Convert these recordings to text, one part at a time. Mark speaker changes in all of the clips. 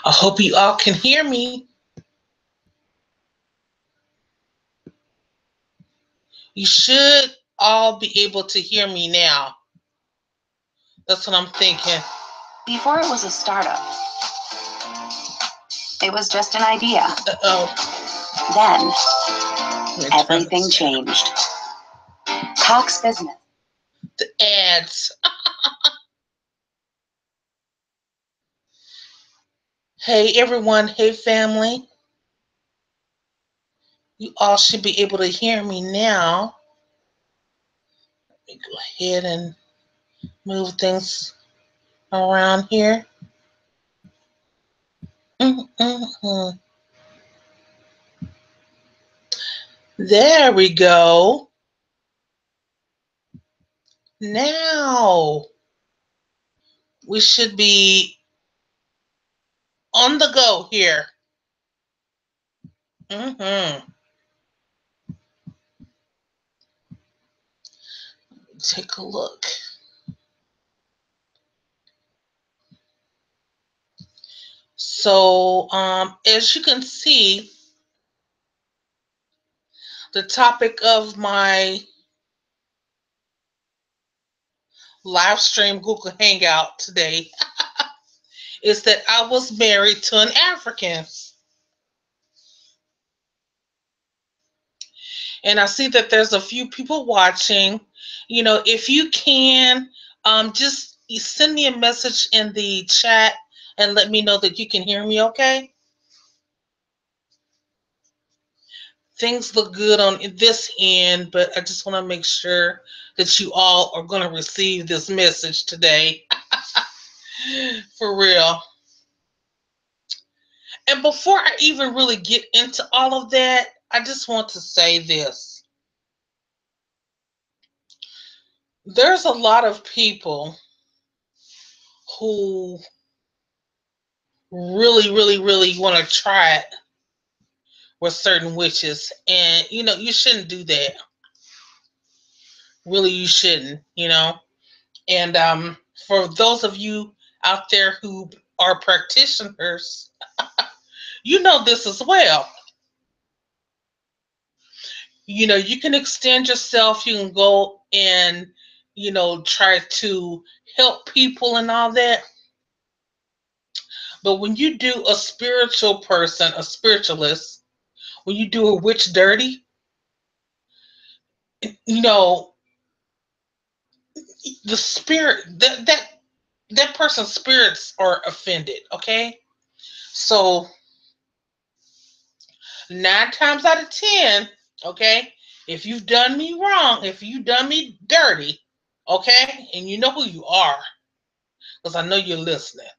Speaker 1: I hope you all can hear me. You should all be able to hear me now. That's what I'm thinking.
Speaker 2: Before it was a startup, it was just an idea. Then, everything changed. Cox Business.
Speaker 1: The ads. Hey everyone, hey family. You all should be able to hear me now. Let me go ahead and move things around here. There we go. Now we should be on the go here. Take a look. So, as you can see, the topic of my live stream Google Hangout today is that I was married to an African. And I see that there's a few people watching. You know, if you can, just send me a message in the chat and let me know that you can hear me okay. Things look good on this end, but I just want to make sure that you all are going to receive this message today. For real. And before I even really get into all of that, I just want to say this. There's a lot of people who really want to try it with certain witches. And, you know, you shouldn't do that. Really, you shouldn't, you know. And for those of you out there who are practitioners, you know this as well. You know, you can extend yourself, you can go and, you know, try to help people and all that. But when you do a spiritual person, a spiritualist, when you do a witch dirty, you know, the spirit that person's spirits are offended, okay? So 9 times out of 10, okay, if you've done me wrong, if you've done me dirty, okay, and you know who you are, because I know you're listening.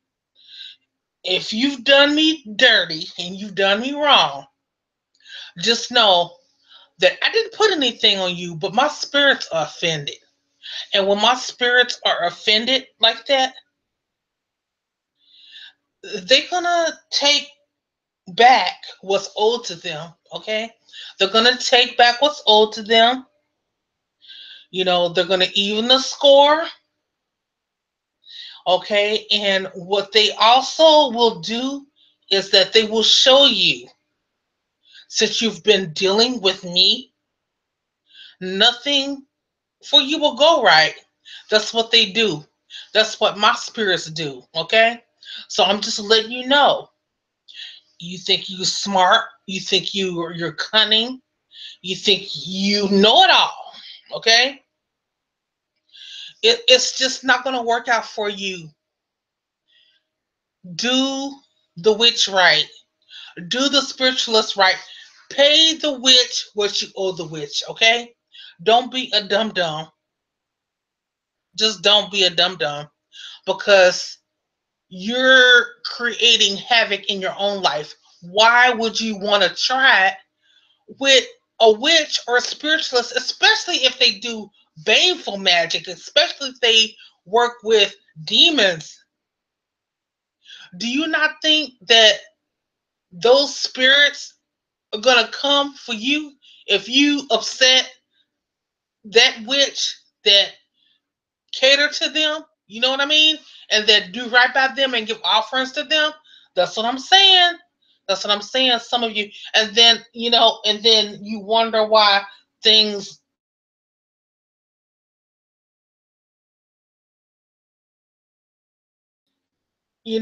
Speaker 1: If you've done me dirty and you've done me wrong, just know that I didn't put anything on you, but my spirits are offended. And when my spirits are offended like that, they're gonna take back what's owed to them, okay? They're gonna take back what's owed to them. You know, they're gonna even the score, okay? And what they also will do is that they will show you, since you've been dealing with me, nothing for you will go right. That's what they do. That's what my spirits do, okay? So I'm just letting you know. You think you're smart, you think you're cunning, you think you know it all, okay? It's just not going to work out for you. Do the witch right. Do the spiritualist right. Pay the witch what you owe the witch, okay? Don't be a dum-dum. Just don't be a dum-dum, because you're creating havoc in your own life. Why would you want to try it with a witch or a spiritualist, especially if they do baneful magic, especially if they work with demons? Do you not think that those spirits are going to come for you if you upset that witch that cater to them? You know what I mean? And that do right by them and give offerings to them? That's what I'm saying. That's what I'm saying. Some of you, and then and then you wonder why things, you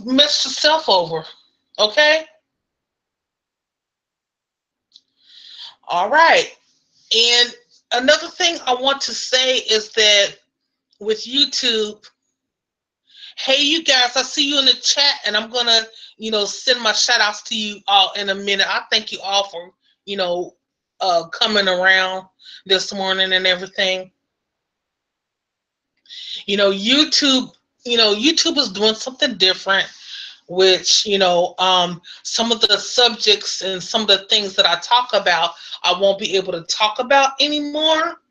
Speaker 1: messed yourself over. Okay. All right. And another thing I want to say is that with YouTube, hey, you guys, I see you in the chat, and I'm gonna, send my shout outs to you all in a minute. I thank you all for, coming around this morning and everything. YouTube, YouTube is doing something different, which, some of the subjects and some of the things that I talk about, I won't be able to talk about anymore.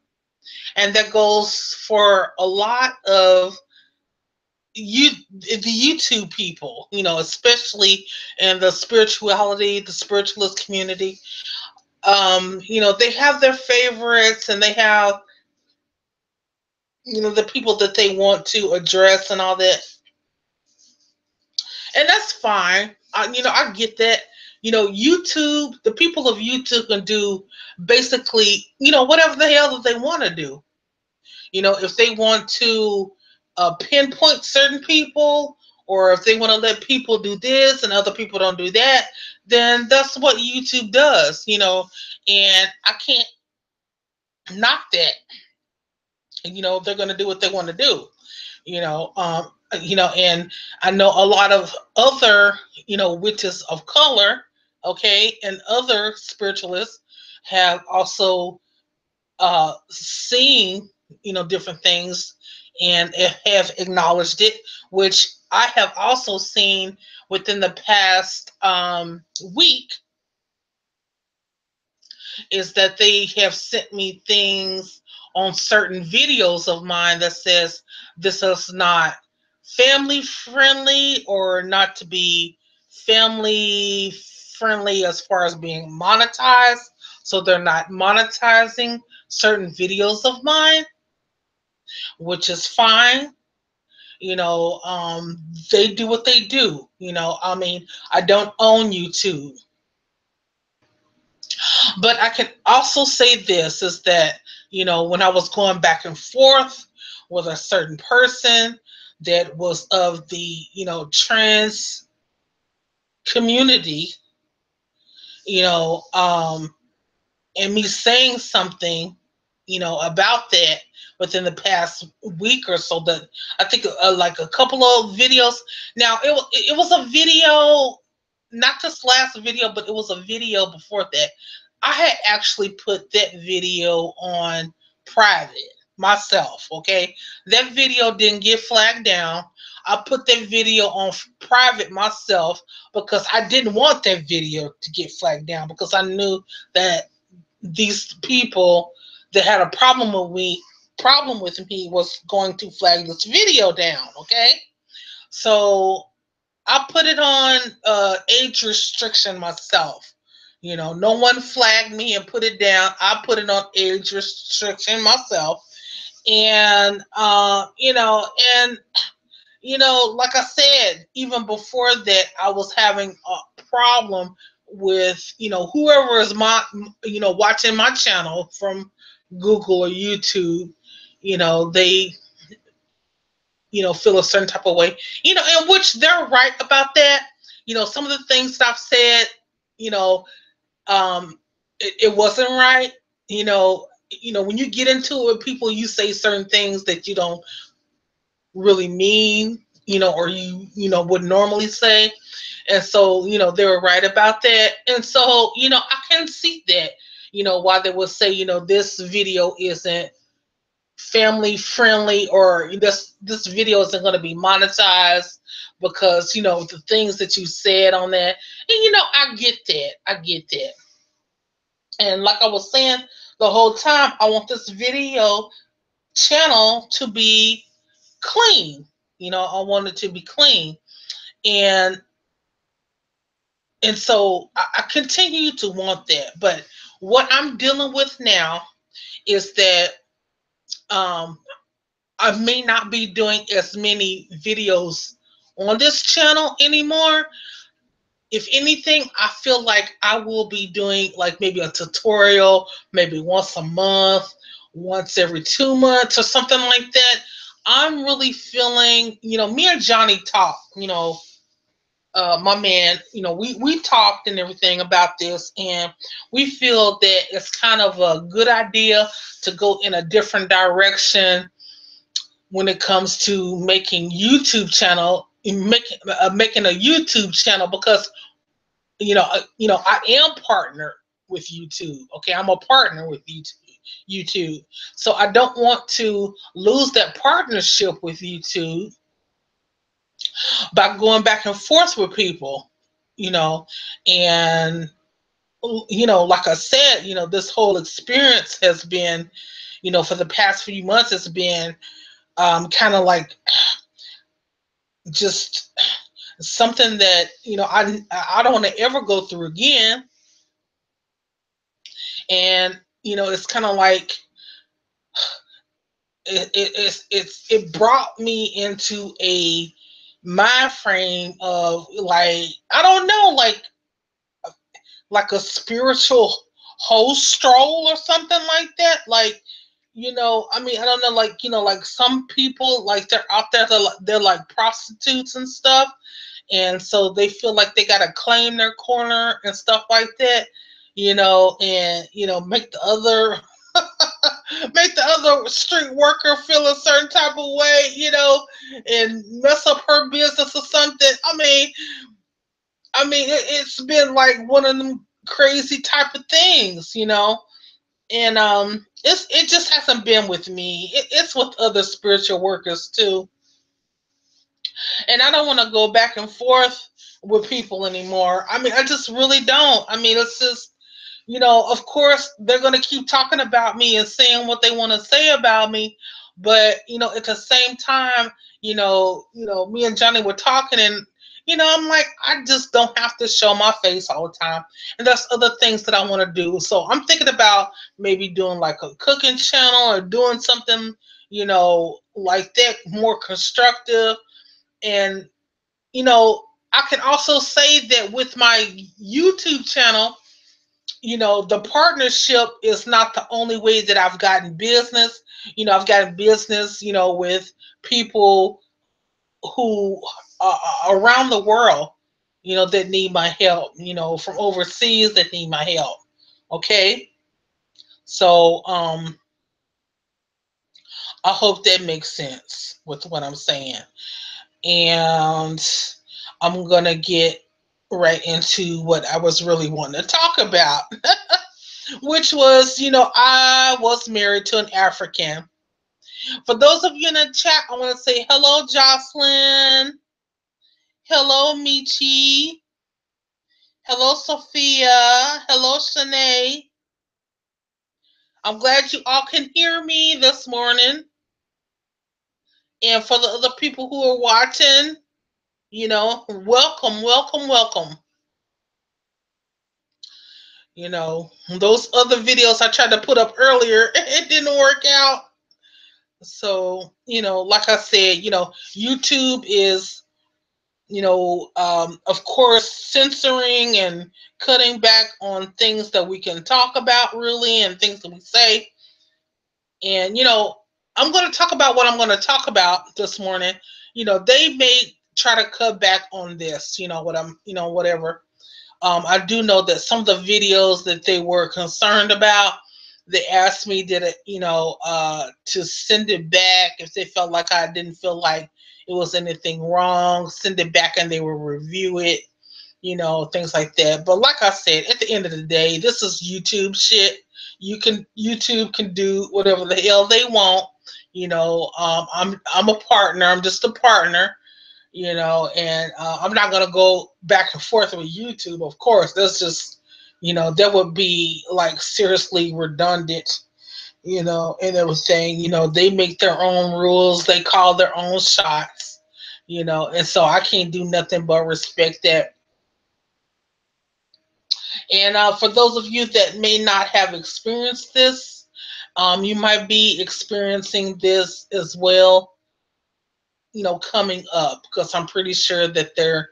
Speaker 1: And that goes for a lot of the YouTube people, especially in the spirituality, the spiritualist community. They have their favorites, and they have, the people that they want to address and all that. And that's fine. I get that. YouTube, the people of YouTube can do basically, whatever the hell that they want to do. If they want to pinpoint certain people, or if they want to let people do this and other people don't do that, then that's what YouTube does, and I can't knock that. They're going to do what they want to do, and I know a lot of other, witches of color, okay, and other spiritualists have also seen, different things, and have acknowledged it, which I have also seen within the past week, is that they have sent me things on certain videos of mine that says this is not family friendly, or not to be family friendly as far as being monetized. So they're not monetizing certain videos of mine, which is fine. They do what they do. I mean, I don't own YouTube. But I can also say this is that, when I was going back and forth with a certain person that was of the, trans community, you know, um, and me saying something, about that within the past week or so, that I think like a couple of videos. Now it was a video, not this last video, but it was a video before that. I had actually put that video on private myself. Okay, that video didn't get flagged down. I put that video on private myself because I didn't want that video to get flagged down, because I knew that these people that had a problem with me was going to flag this video down. Okay, so I put it on age restriction myself. No one flagged me and put it down. I put it on age restriction myself, and and like I said, even before that, I was having a problem with, whoever is watching my channel from Google or YouTube. They, feel a certain type of way, in which they're right about that. Some of the things that I've said, you know, it wasn't right. When you get into it with people, you say certain things that you don't really mean, or would normally say. And so, they were right about that. And so, I can see that, why they would say, this video isn't family friendly, or this video isn't going to be monetized because, the things that you said on that. And, I get that. I get that. And like I was saying the whole time, I want this video channel to be clean. I want it to be clean. And so I continue to want that. But what I'm dealing with now is that I may not be doing as many videos on this channel anymore. If anything, I feel like I will be doing like maybe a tutorial, maybe once a month, once every 2 months or something like that. I'm really feeling, me and Johnny talk, my man, we talked and everything about this, and we feel that it's kind of a good idea to go in a different direction when it comes to making making a YouTube channel, because I am partnered with YouTube. Okay, I'm a partner with YouTube. So I don't want to lose that partnership with YouTube by going back and forth with people, you know, and like I said, this whole experience has been, for the past few months, it's been kind of like just something that I don't want to ever go through again. And it's kind of like it brought me into a mind frame of, like, I don't know, like a spiritual whole stroll or something like that. Like, I mean, I don't know, like, like some people, like, they're out there, they're like prostitutes and stuff, and so they feel like they gotta claim their corner and stuff like that, and make the other make the other street worker feel a certain type of way, and mess up her business or something. It's been like one of them crazy type of things, and it just hasn't been with me. It's with other spiritual workers too, and I don't want to go back and forth with people anymore. I just really don't. It's just, of course, they're going to keep talking about me and saying what they want to say about me. But, at the same time, me and Johnny were talking, and, I'm like, I just don't have to show my face all the time. And there's other things that I want to do. So I'm thinking about maybe doing like a cooking channel or doing something, like that, more constructive. And, I can also say that with my YouTube channel, the partnership is not the only way that I've gotten business. I've gotten business, with people who are around the world, that need my help, from overseas that need my help. Okay. So, I hope that makes sense with what I'm saying. And I'm going to get right into what I was really wanting to talk about. Which was, I was married to an African. For those of you in the chat, I want to say hello, Jocelyn. Hello, Michi. Hello, Sophia. Hello, Shanae. I'm glad you all can hear me this morning. And for the other people who are watching, welcome, welcome, welcome. Those other videos I tried to put up earlier, it didn't work out. So, like I said, YouTube is, of course, censoring and cutting back on things that we can talk about, really, and things that we say. And, I'm going to talk about what I'm going to talk about this morning. They may try to cut back on this, whatever. I do know that some of the videos that they were concerned about, they asked me, to send it back if they felt like I didn't feel like it was anything wrong, send it back and they will review it, things like that. But like I said, at the end of the day, this is YouTube shit. YouTube can do whatever the hell they want. I'm a partner. I'm just a partner. And I'm not going to go back and forth with YouTube, of course. That's just, that would be like seriously redundant, and everything. They make their own rules, they call their own shots, and so I can't do nothing but respect that. And for those of you that may not have experienced this, you might be experiencing this as well. coming up, because I'm pretty sure that they're,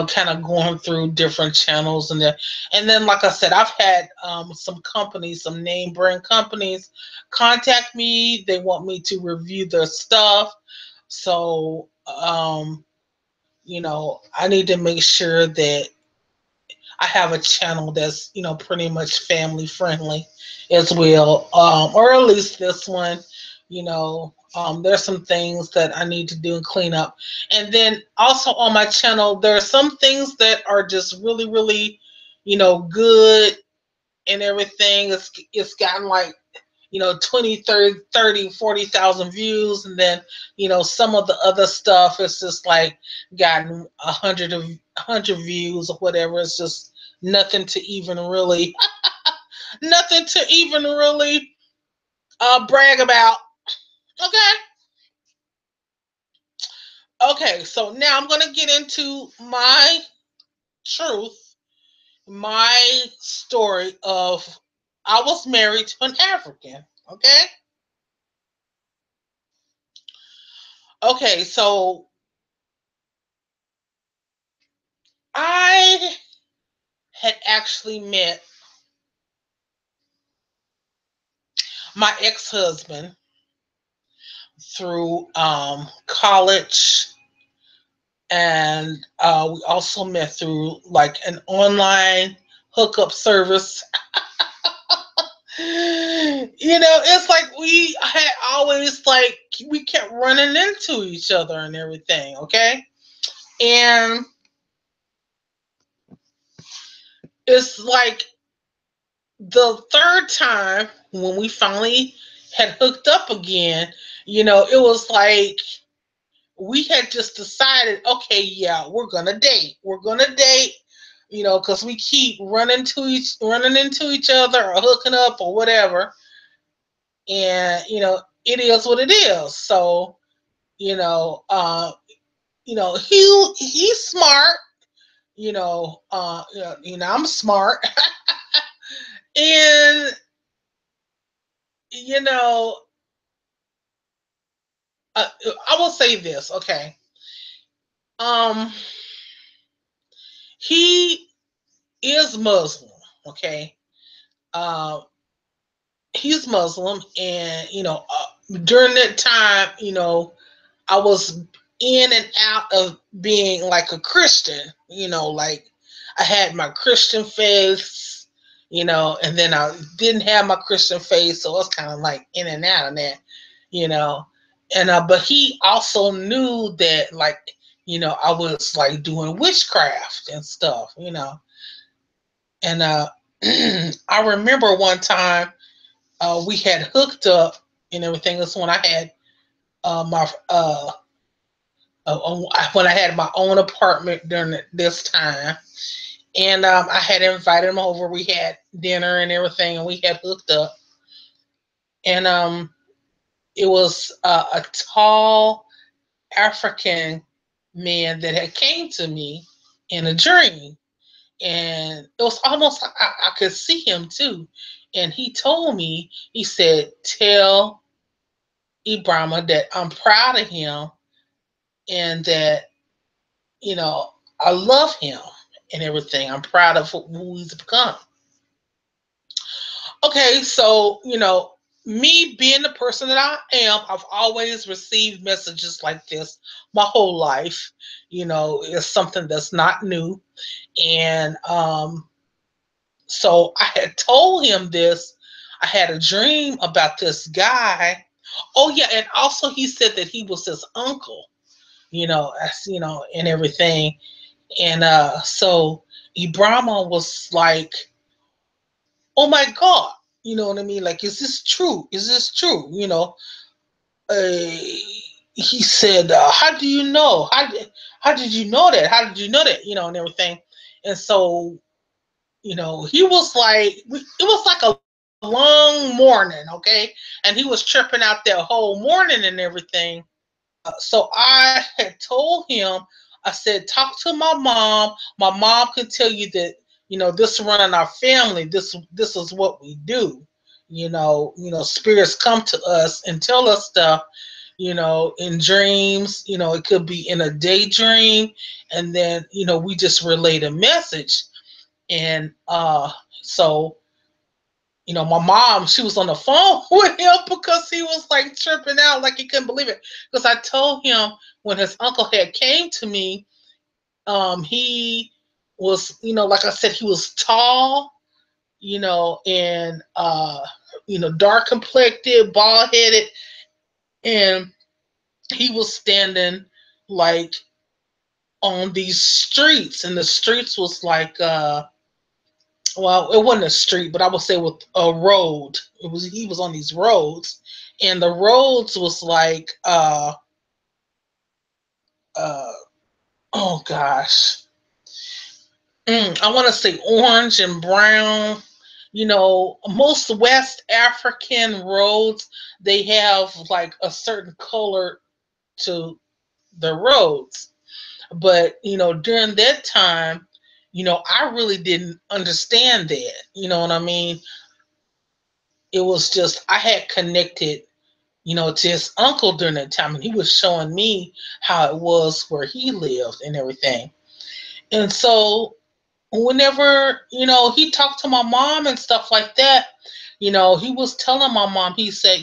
Speaker 1: kind of going through different channels. And then, like I said, I've had some companies, some name brand companies contact me. They want me to review their stuff. So, I need to make sure that I have a channel that's, pretty much family friendly as well. Or at least this one, there's some things that I need to do and clean up. And then also on my channel, there are some things that are just really, really, good and everything. It's gotten like, 20, 30, 40,000 views. And then, some of the other stuff is just like gotten 100 views or whatever. It's just nothing to even really, nothing to even really brag about. Okay. Okay. So now I'm going to get into my truth, my story of I was married to an African. Okay. Okay. So I had actually met my ex-husband through college, and we also met through like an online hookup service. It's like we had always like we kept running into each other and everything. Okay, and it's like the third time when we finally had hooked up again. It was like we had just decided, okay, yeah, we're gonna date. We're gonna date, because we keep running into each other or hooking up or whatever, and it is what it is. So, you know, uh, he's smart. I'm smart, and you know, I will say this, okay. Um, he is Muslim, okay. Uh, he's Muslim, and during that time, I was in and out of being like a Christian. Like I had my Christian faith, and then I didn't have my Christian faith, so I was kind of like in and out of that, you know. And but he also knew that, like, I was like doing witchcraft and stuff, And I remember one time we had hooked up and everything. That's when I had my when I had my own apartment during this time, and I had invited him over. We had dinner and everything, and we had hooked up. And it was a tall African man that had came to me in a dream, and it was almost like I could see him too. And he told me, he said, "Tell Ibrahima that I'm proud of him and that, I love him and everything. I'm proud of who he's become." Okay, so, me being the person that I am, I've always received messages like this my whole life. It's something that's not new. And so I had told him this. I had a dream about this guy. Oh, yeah, and also he said that he was his uncle, and everything. And so Ibrahima was like, "Oh my God," you know what I mean? Like, is this true? Is this true? He said, "How do you know? How did you know that? How did you know that?" And everything. And so, he was like, it was like a long morning, okay? And he was tripping out that whole morning and everything. So I had told him, I said, "Talk to my mom. My mom can tell you that, this running our family. This is what we do. Spirits come to us and tell us stuff, in dreams. It could be in a daydream, and then we just relayed a message. And so my mom, she was on the phone with him because he was like tripping out, like he couldn't believe it. Because I told him when his uncle had came to me, he was, like I said, he was tall, and dark complected, bald headed, and he was standing like on these streets, and the streets was like well, it wasn't a street, but I would say with a road. He was on these roads, and the roads was like uh oh gosh, I want to say orange and brown. Most West African roads, they have like a certain color to the roads. But during that time, I really didn't understand that. You know what I mean? It was just I had connected, to his uncle during that time, and he was showing me how it was where he lived and everything. And so whenever, he talked to my mom and stuff like that, he was telling my mom, he said,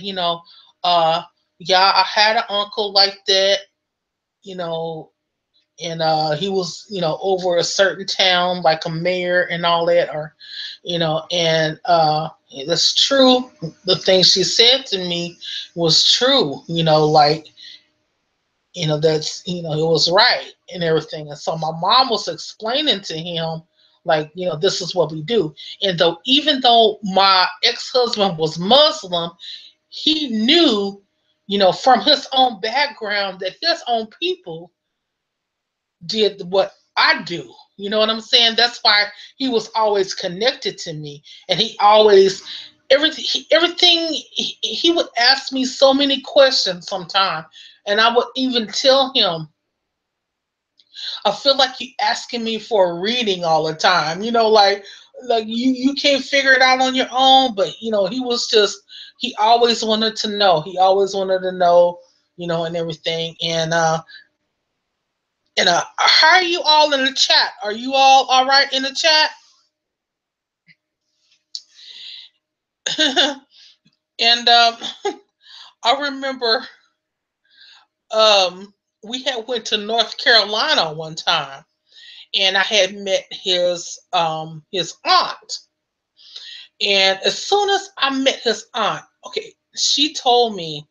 Speaker 1: uh, yeah, I had an uncle like that, you know, and he was, over a certain town, like a mayor and all that, or, and that's true. The thing she said to me was true, like, that's, it was right and everything. And so my mom was explaining to him, like, this is what we do. And though, even though my ex-husband was Muslim, he knew, from his own background that his own people did what I do. You know what I'm saying? That's why he was always connected to me, and he always he would ask me so many questions sometimes, and I would even tell him, I feel like you asking me for a reading all the time. Like you can't figure it out on your own. But he was just, he always wanted to know. He always wanted to know, and everything. And how are you all in the chat? Are you all right in the chat? And I remember we had went to North Carolina one time, and I had met his aunt. And as soon as I met his aunt, okay, she told me,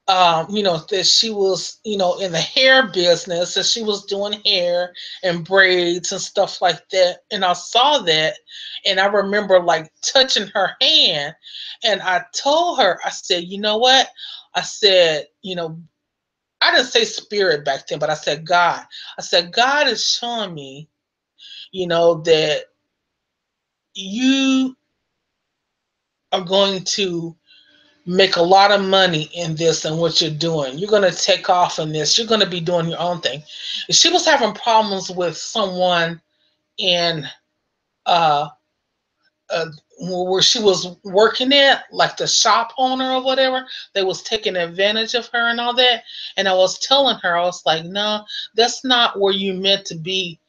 Speaker 1: that she was, in the hair business, that she was doing hair and braids and stuff like that. And I saw that, and I remember like touching her hand, and I told her, I said, you know what? I said, I didn't say spirit back then, but I said God. I said, God is showing me, that you are going to make a lot of money in this and what you're doing. You're going to take off in this. You're going to be doing your own thing. She was having problems with someone in uh, uh, where she was working at, like the shop owner or whatever. They was taking advantage of her and all that. And I was telling her, I was like, no, that's not where you meant to be.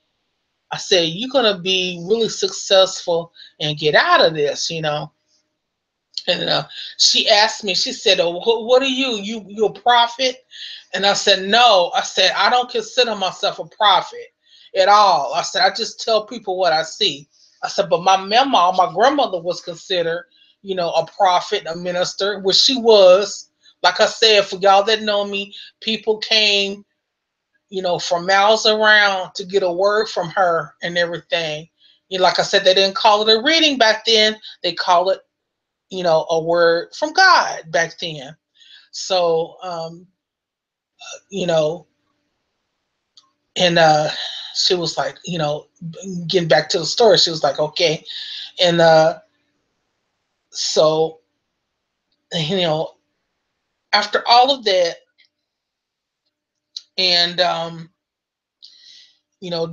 Speaker 1: I said, you're going to be really successful and get out of this. And she asked me, she said, oh, what are you? You a prophet? And I said, no. I said, I don't consider myself a prophet at all. I said, I just tell people what I see. I said, but my mama, my grandmother was considered, a prophet, a minister, which she was. Like I said, for y'all that know me, people came, from miles around to get a word from her and everything. Like I said, they didn't call it a reading back then. They call it, a word from God back then. So, you know, and she was like, getting back to the story, she was like, okay. And so, you know, after all of that, and,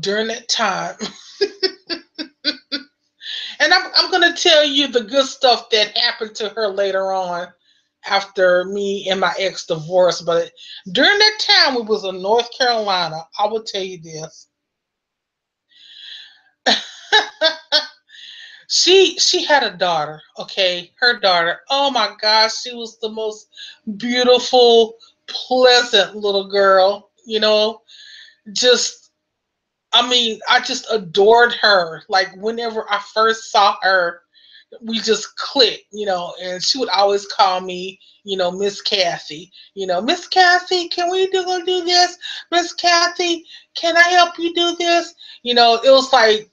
Speaker 1: during that time, and I'm going to tell you the good stuff that happened to her later on, after me and my ex divorced. But during that time, we was in North Carolina. I will tell you this. She had a daughter, okay? Her daughter. Oh my gosh, she was the most beautiful, pleasant little girl, just I mean, I just adored her. Like whenever I first saw her, we just clicked, and she would always call me, Miss Kathy. Miss Kathy, can we do this? Miss Kathy, can I help you do this? It was like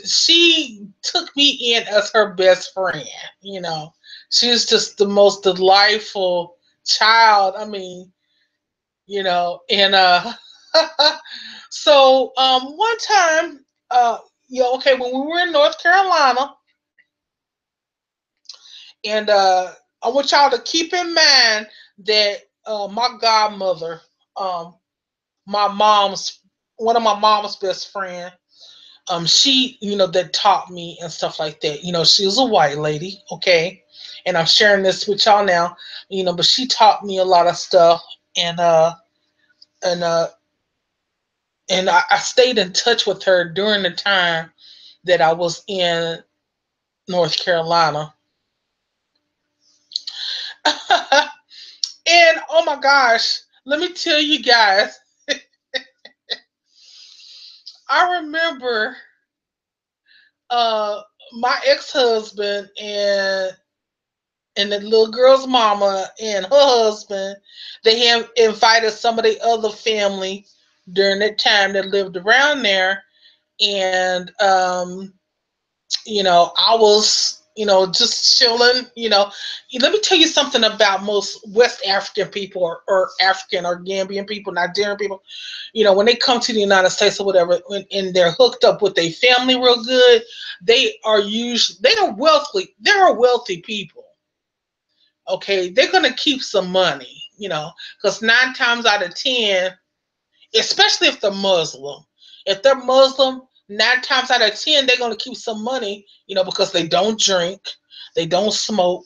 Speaker 1: she took me in as her best friend. She was just the most delightful child. I mean, and so one time, okay, when we were in North Carolina, and I want y'all to keep in mind that my godmother, um, my mom's one of my mom's best friend, she, that taught me and stuff like that. She was a white lady, okay, and I'm sharing this with y'all now, but she taught me a lot of stuff, and uh, and I stayed in touch with her during the time that I was in North Carolina. And oh my gosh, let me tell you guys, I remember uh my ex-husband and the little girl's mama and her husband, they have invited some of the other family during that time that lived around there. And I was, just chilling. Let me tell you something about most West African people, or African or Gambian people, Nigerian people. When they come to the United States or whatever, and they're hooked up with their family real good, they are wealthy. They're wealthy people. Okay, they're gonna keep some money, because 9 times out of 10, especially if they're Muslim. If they're Muslim, 9 times out of 10, they're gonna keep some money, because they don't drink, they don't smoke.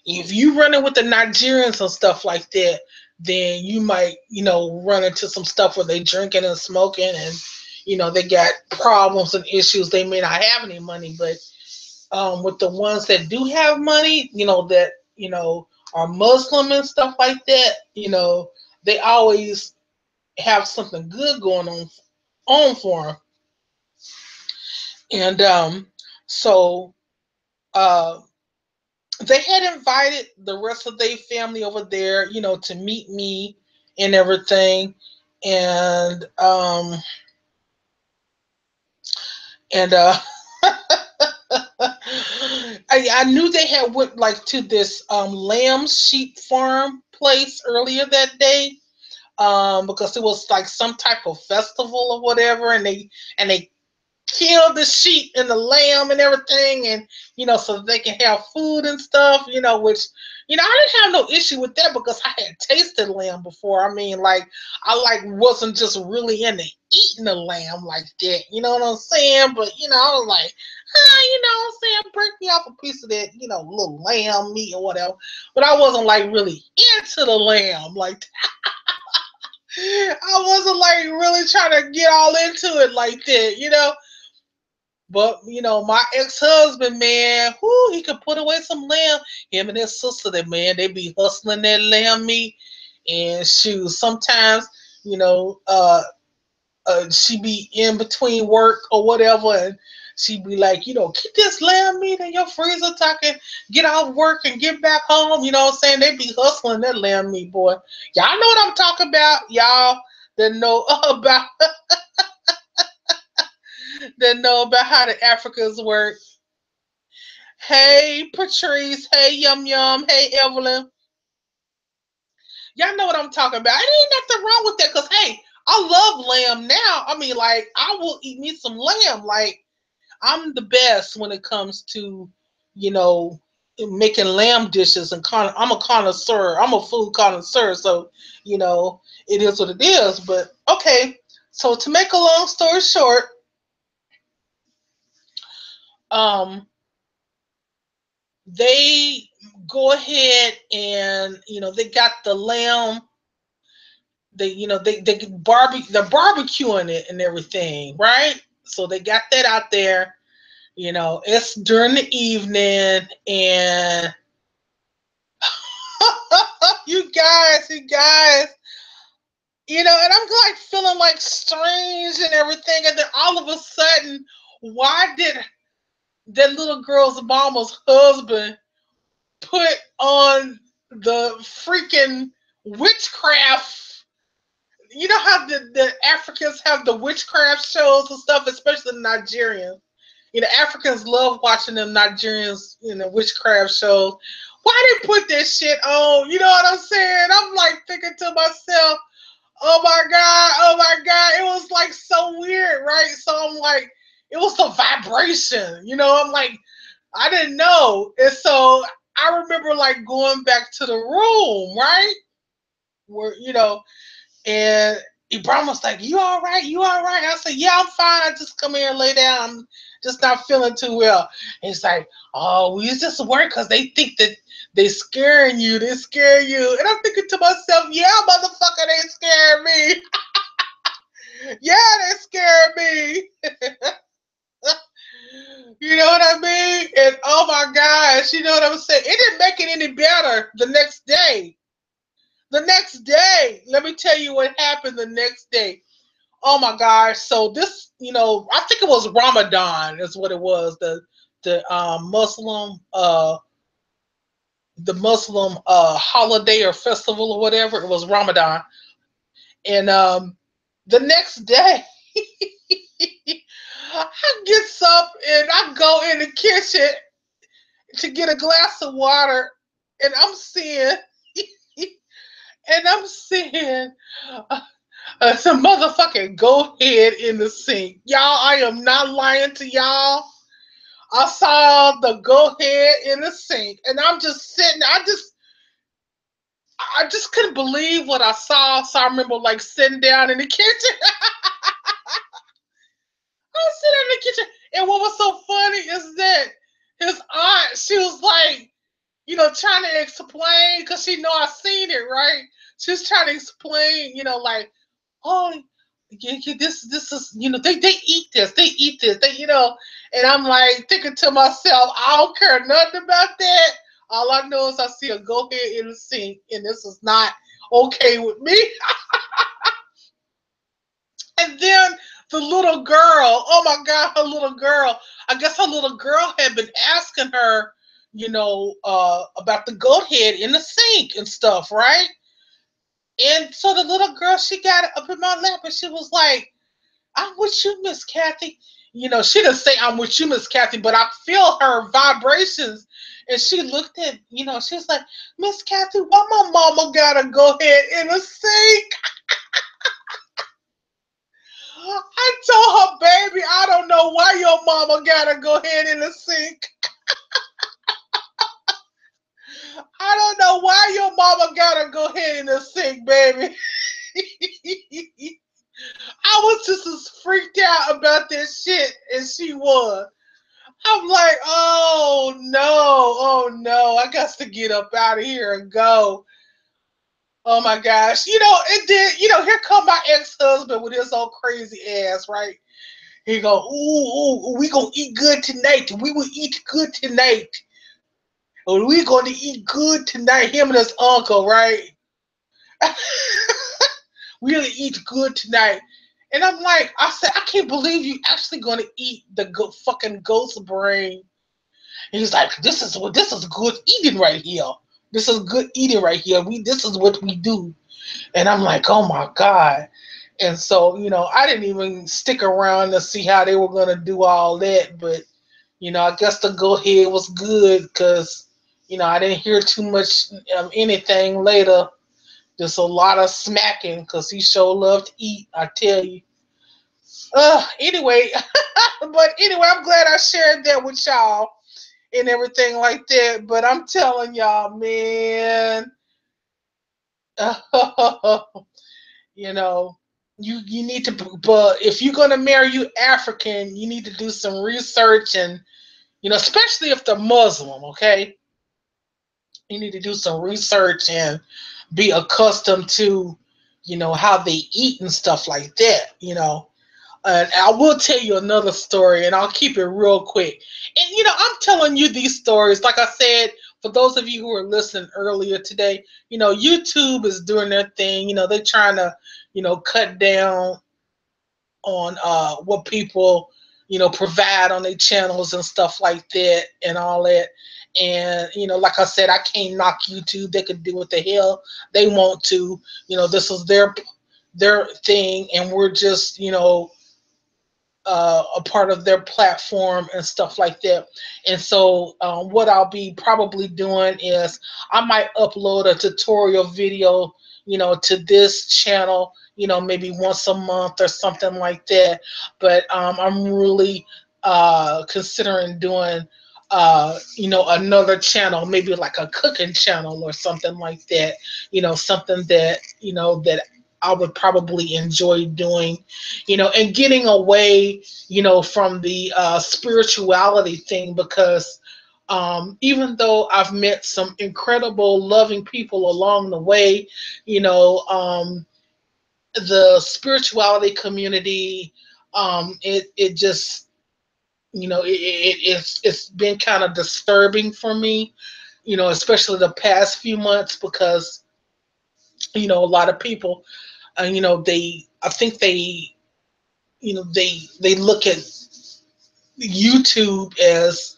Speaker 1: If you run in with the Nigerians and stuff like that, then you might, run into some stuff where they drinking and smoking, and they got problems and issues. They may not have any money, but with the ones that do have money, that are Muslim and stuff like that, they always have something good going on for them. And so uh, they had invited the rest of their family over there, to meet me and everything. And and I knew they had went like to this lamb sheep farm place earlier that day, because it was like some type of festival or whatever, and they killed the sheep and the lamb and everything, and so that they can have food and stuff, which I didn't have no issue with that, because I had tasted lamb before. I mean, like, I like wasn't just really into eating the lamb like that, you know what I'm saying? But I was like, you know what I'm saying, break me off a piece of that, little lamb meat or whatever. But I wasn't like really into the lamb like I wasn't like really trying to get all into it like that. But my ex-husband, man, he could put away some lamb. Him and his sister, that man, they be hustling that lamb meat. And shoot, sometimes, you know, uh, she be in between work or whatever, and she be like, keep this lamb meat in your freezer so I can get off work and get back home. You know what I'm saying? They be hustling that lamb meat, boy. Y'all know what I'm talking about. Y'all that know about how the Africans work. Hey, Patrice. Hey, Yum Yum. Hey, Evelyn. Y'all know what I'm talking about. It ain't nothing wrong with that, because, hey, I love lamb now. I mean, like, I will eat me some lamb. Like, I'm the best when it comes to, you know, making lamb dishes. And I'm a connoisseur. I'm a food connoisseur. So, it is what it is. But, okay. So, to make a long story short, um, they go ahead and, they got the lamb. They they're barbecuing it and everything, right? So they got that out there. It's during the evening, and you guys, and I'm like feeling like strange and everything, and then all of a sudden, why did that little girl's mama's husband put on the freaking witchcraft? You know how the Africans have the witchcraft shows and stuff, especially the Nigerians. Africans love watching them Nigerians, witchcraft shows. Why they put that shit on? You know what I'm saying? I'm like thinking to myself, oh my God, it was like so weird, right? So I'm like, it was a vibration, I'm like, I didn't know. And so I remember like going back to the room, right? Where, and Ibrahim was like, you all right? You all right? I said, yeah, I'm fine. I just come here and lay down. I'm just not feeling too well. And he's like, oh, we just work because they think that they scaring you. They scare you. And I'm thinking to myself, yeah, motherfucker, they scared me. Yeah, they scared me. You know what I mean? And oh my gosh, you know what I'm saying? It didn't make it any better the next day. The next day, let me tell you what happened the next day. Oh my gosh. So this, I think it was Ramadan is what it was. The Muslim holiday or festival or whatever. It was Ramadan. And the next day I get up and I go in the kitchen to get a glass of water, and I'm seeing some motherfucking go ahead in the sink. Y'all, I am not lying to y'all. I saw the go ahead in the sink, and I'm just sitting. I just couldn't believe what I saw. So I remember like sitting down in the kitchen. I was sitting in the kitchen, and what was so funny is that his aunt, she was like, trying to explain, because she know I seen it, right? She was trying to explain, like, oh, yeah, this is, they eat this, and I'm like thinking to myself, I don't care nothing about that. All I know is I see a go ahead in the sink, and this is not okay with me. And then the little girl, oh my God, her little girl. I guess her little girl had been asking her, about the goat head in the sink and stuff, right? And so the little girl, she got it up in my lap, and she was like, I'm with you, Miss Kathy. She didn't say I'm with you, Miss Kathy, but I feel her vibrations. And she looked at, she was like, Miss Kathy, why my mama gotta go ahead in the sink? I told her, baby, I don't know why your mama gotta go ahead in the sink. I don't know why your mama gotta go ahead in the sink, baby. I was just as freaked out about this shit as she was. I'm like, oh no, I got to get up out of here and go. Oh my gosh. And then, here come my ex-husband with his old crazy ass, right? He go, ooh, we gonna eat good tonight. We will eat good tonight. Or we gonna eat good tonight. Him and his uncle, right? We gonna eat good tonight. And I'm like, I said, I can't believe you actually gonna eat the fucking ghost brain. And he's like, this is good eating right here. This is good eating right here. This is what we do. And I'm like, oh my God. And so, I didn't even stick around to see how they were gonna do all that, but I guess the go ahead was good because, I didn't hear too much anything later. Just a lot of smacking because he sure loved to eat, I tell you. Anyway, but anyway, I'm glad I shared that with y'all and everything like that. But I'm telling y'all, man, you need to, but if you're gonna marry you African, you need to do some research and, especially if they're Muslim, okay? You need to do some research and be accustomed to, how they eat and stuff like that. And I will tell you another story, and I'll keep it real quick. And I'm telling you these stories, like I said, for those of you who were listening earlier today. YouTube is doing their thing. They're trying to, cut down on what people, provide on their channels and stuff like that and all that. And like I said, I can't knock YouTube. They can do what the hell they want to. This is their thing, and we're just a part of their platform and stuff like that. And so what I'll be probably doing is I might upload a tutorial video, to this channel, maybe once a month or something like that. But I'm really considering doing another channel, maybe like a cooking channel or something like that. Something that that I would probably enjoy doing, and getting away, from the spirituality thing, because even though I've met some incredible, loving people along the way, the spirituality community, it just, it's been kind of disturbing for me, especially the past few months, because a lot of people, I think they look at YouTube as,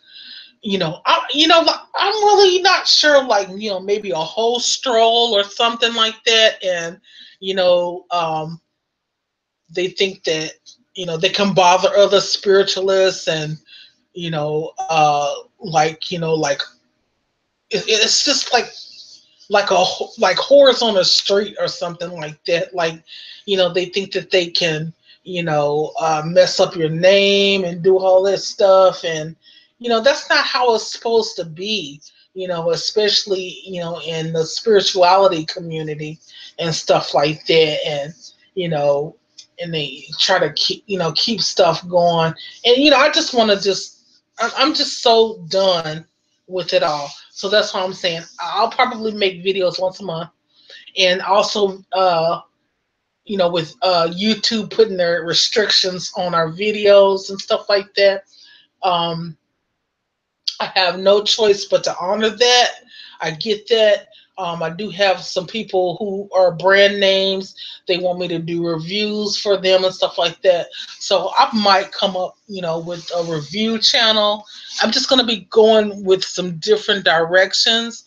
Speaker 1: I'm really not sure, like, maybe a whole stroll or something like that. And you know they think that they can bother other spiritualists, and like it's just like whores on the street or something like that. Like, they think that they can, mess up your name and do all this stuff. And, that's not how it's supposed to be, especially, in the spirituality community and stuff like that. And, you know, and they try to keep stuff going. And, I just want to I'm just so done with it all. So that's what I'm saying. I'll probably make videos once a month, and also, with YouTube putting their restrictions on our videos and stuff like that, um, I have no choice but to honor that. I get that. I do have some people who are brand names. They want me to do reviews for them and stuff like that. So I might come up, with a review channel. I'm just going to be going with some different directions,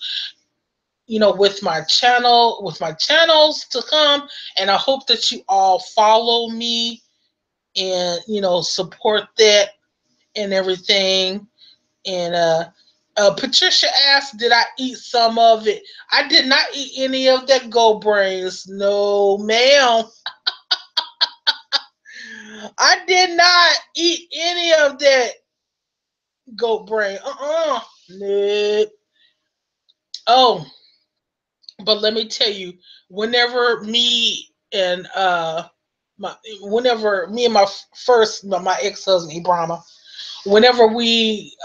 Speaker 1: with my channel, with my channels to come. And I hope that you all follow me and, support that and everything. And Patricia asked, did I eat some of it? I did not eat any of that goat brains. No, ma'am. I did not eat any of that goat brain. Nope. Oh, but let me tell you, whenever me and whenever me and my ex-husband Ibrahima, whenever we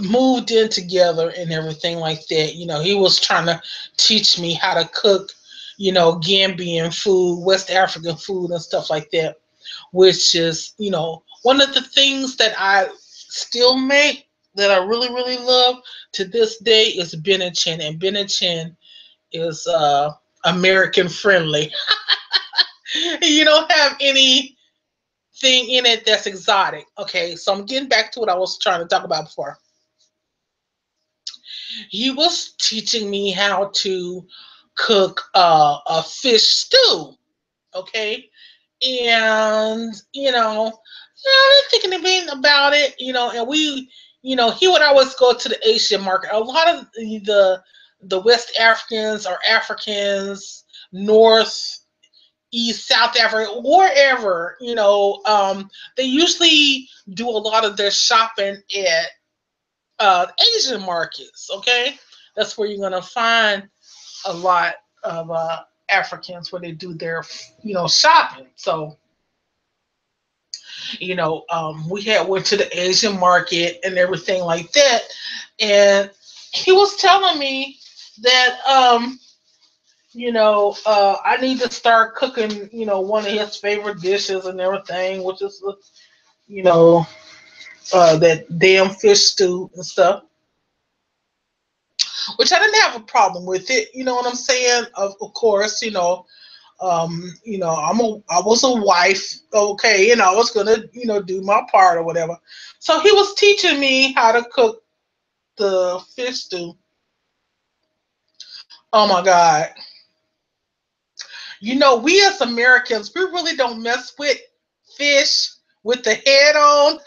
Speaker 1: moved in together and everything like that, he was trying to teach me how to cook, Gambian food, West African food and stuff like that, which is, one of the things that I still make that I really, really love to this day is Benachin. And Benachin is American friendly. You don't have anything in it that's exotic. Okay, so I'm getting back to what I was trying to talk about before. He was teaching me how to cook a fish stew. Okay, and I didn't think anything about it. And we, he would always go to the Asian market. A lot of the West Africans or Africans, North, East, South Africa, wherever, they usually do a lot of their shopping at Asian markets. Okay, that's where you're gonna find a lot of Africans where they do their shopping. So we had went to the Asian market and everything like that, and he was telling me that I need to start cooking, one of his favorite dishes and everything, which is you know, that damn fish stew and stuff. Which I didn't have a problem with it, you know what I'm saying? Of course, I was a wife, okay, and I was gonna, do my part or whatever. So he was teaching me how to cook the fish stew. Oh my God. We as Americans, we really don't mess with fish with the head on.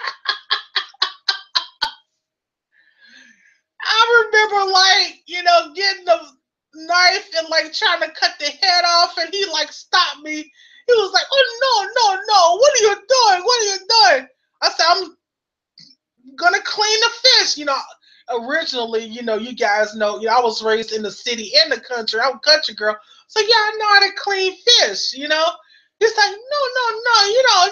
Speaker 1: I remember, like, getting the knife and like trying to cut the head off, and he like stopped me. He was like, "Oh no, no, no! What are you doing? What are you doing?" I said, "I'm gonna clean the fish." Originally, you guys know, I was raised in the city and the country. I'm a country girl, so yeah, I know how to clean fish. He's like, "No, no, no!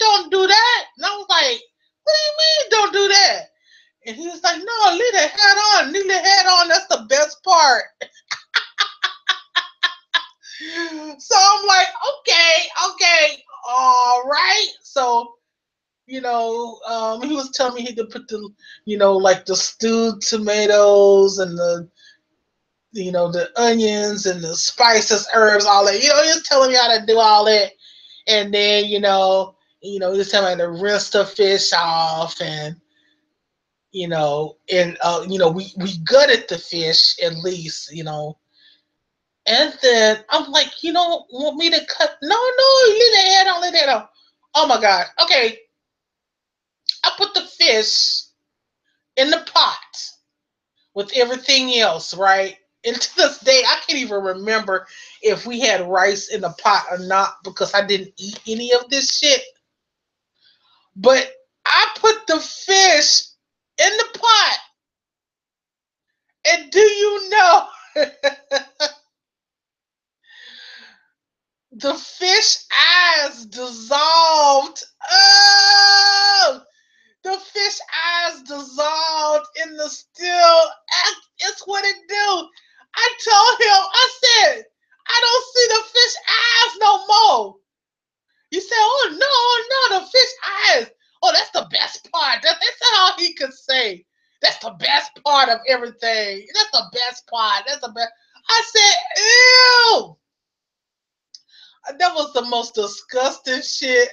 Speaker 1: Don't do that." And I was like, "What do you mean, don't do that?" And he was like, "No, leave the head on. Leave the head on. That's the best part." So I'm like, okay, okay, all right. So, he was telling me he could put the, like the stewed tomatoes and the onions and the spices, herbs, all that. He was telling me how to do all that. And then, he was telling me to rinse the fish off, and we gutted the fish at least, and then I'm like, "You don't want me to cut?" "No, no, leave the head on, leave the head on." Oh my God. Okay. I put the fish in the pot with everything else, right? And to this day, I can't even remember if we had rice in the pot or not, because I didn't eat any of this shit. But I put the fish in the pot, and do you know, the fish eyes dissolved. Oh, the fish eyes dissolved in the still. It's what it do. I told him, I said, "I don't see the fish eyes no more." He said, "Oh no, no, the fish eyes. Oh, that's the best part." That's all he could say. "That's the best part of everything. That's the best part. That's the best." I said, "Ew." That was the most disgusting shit.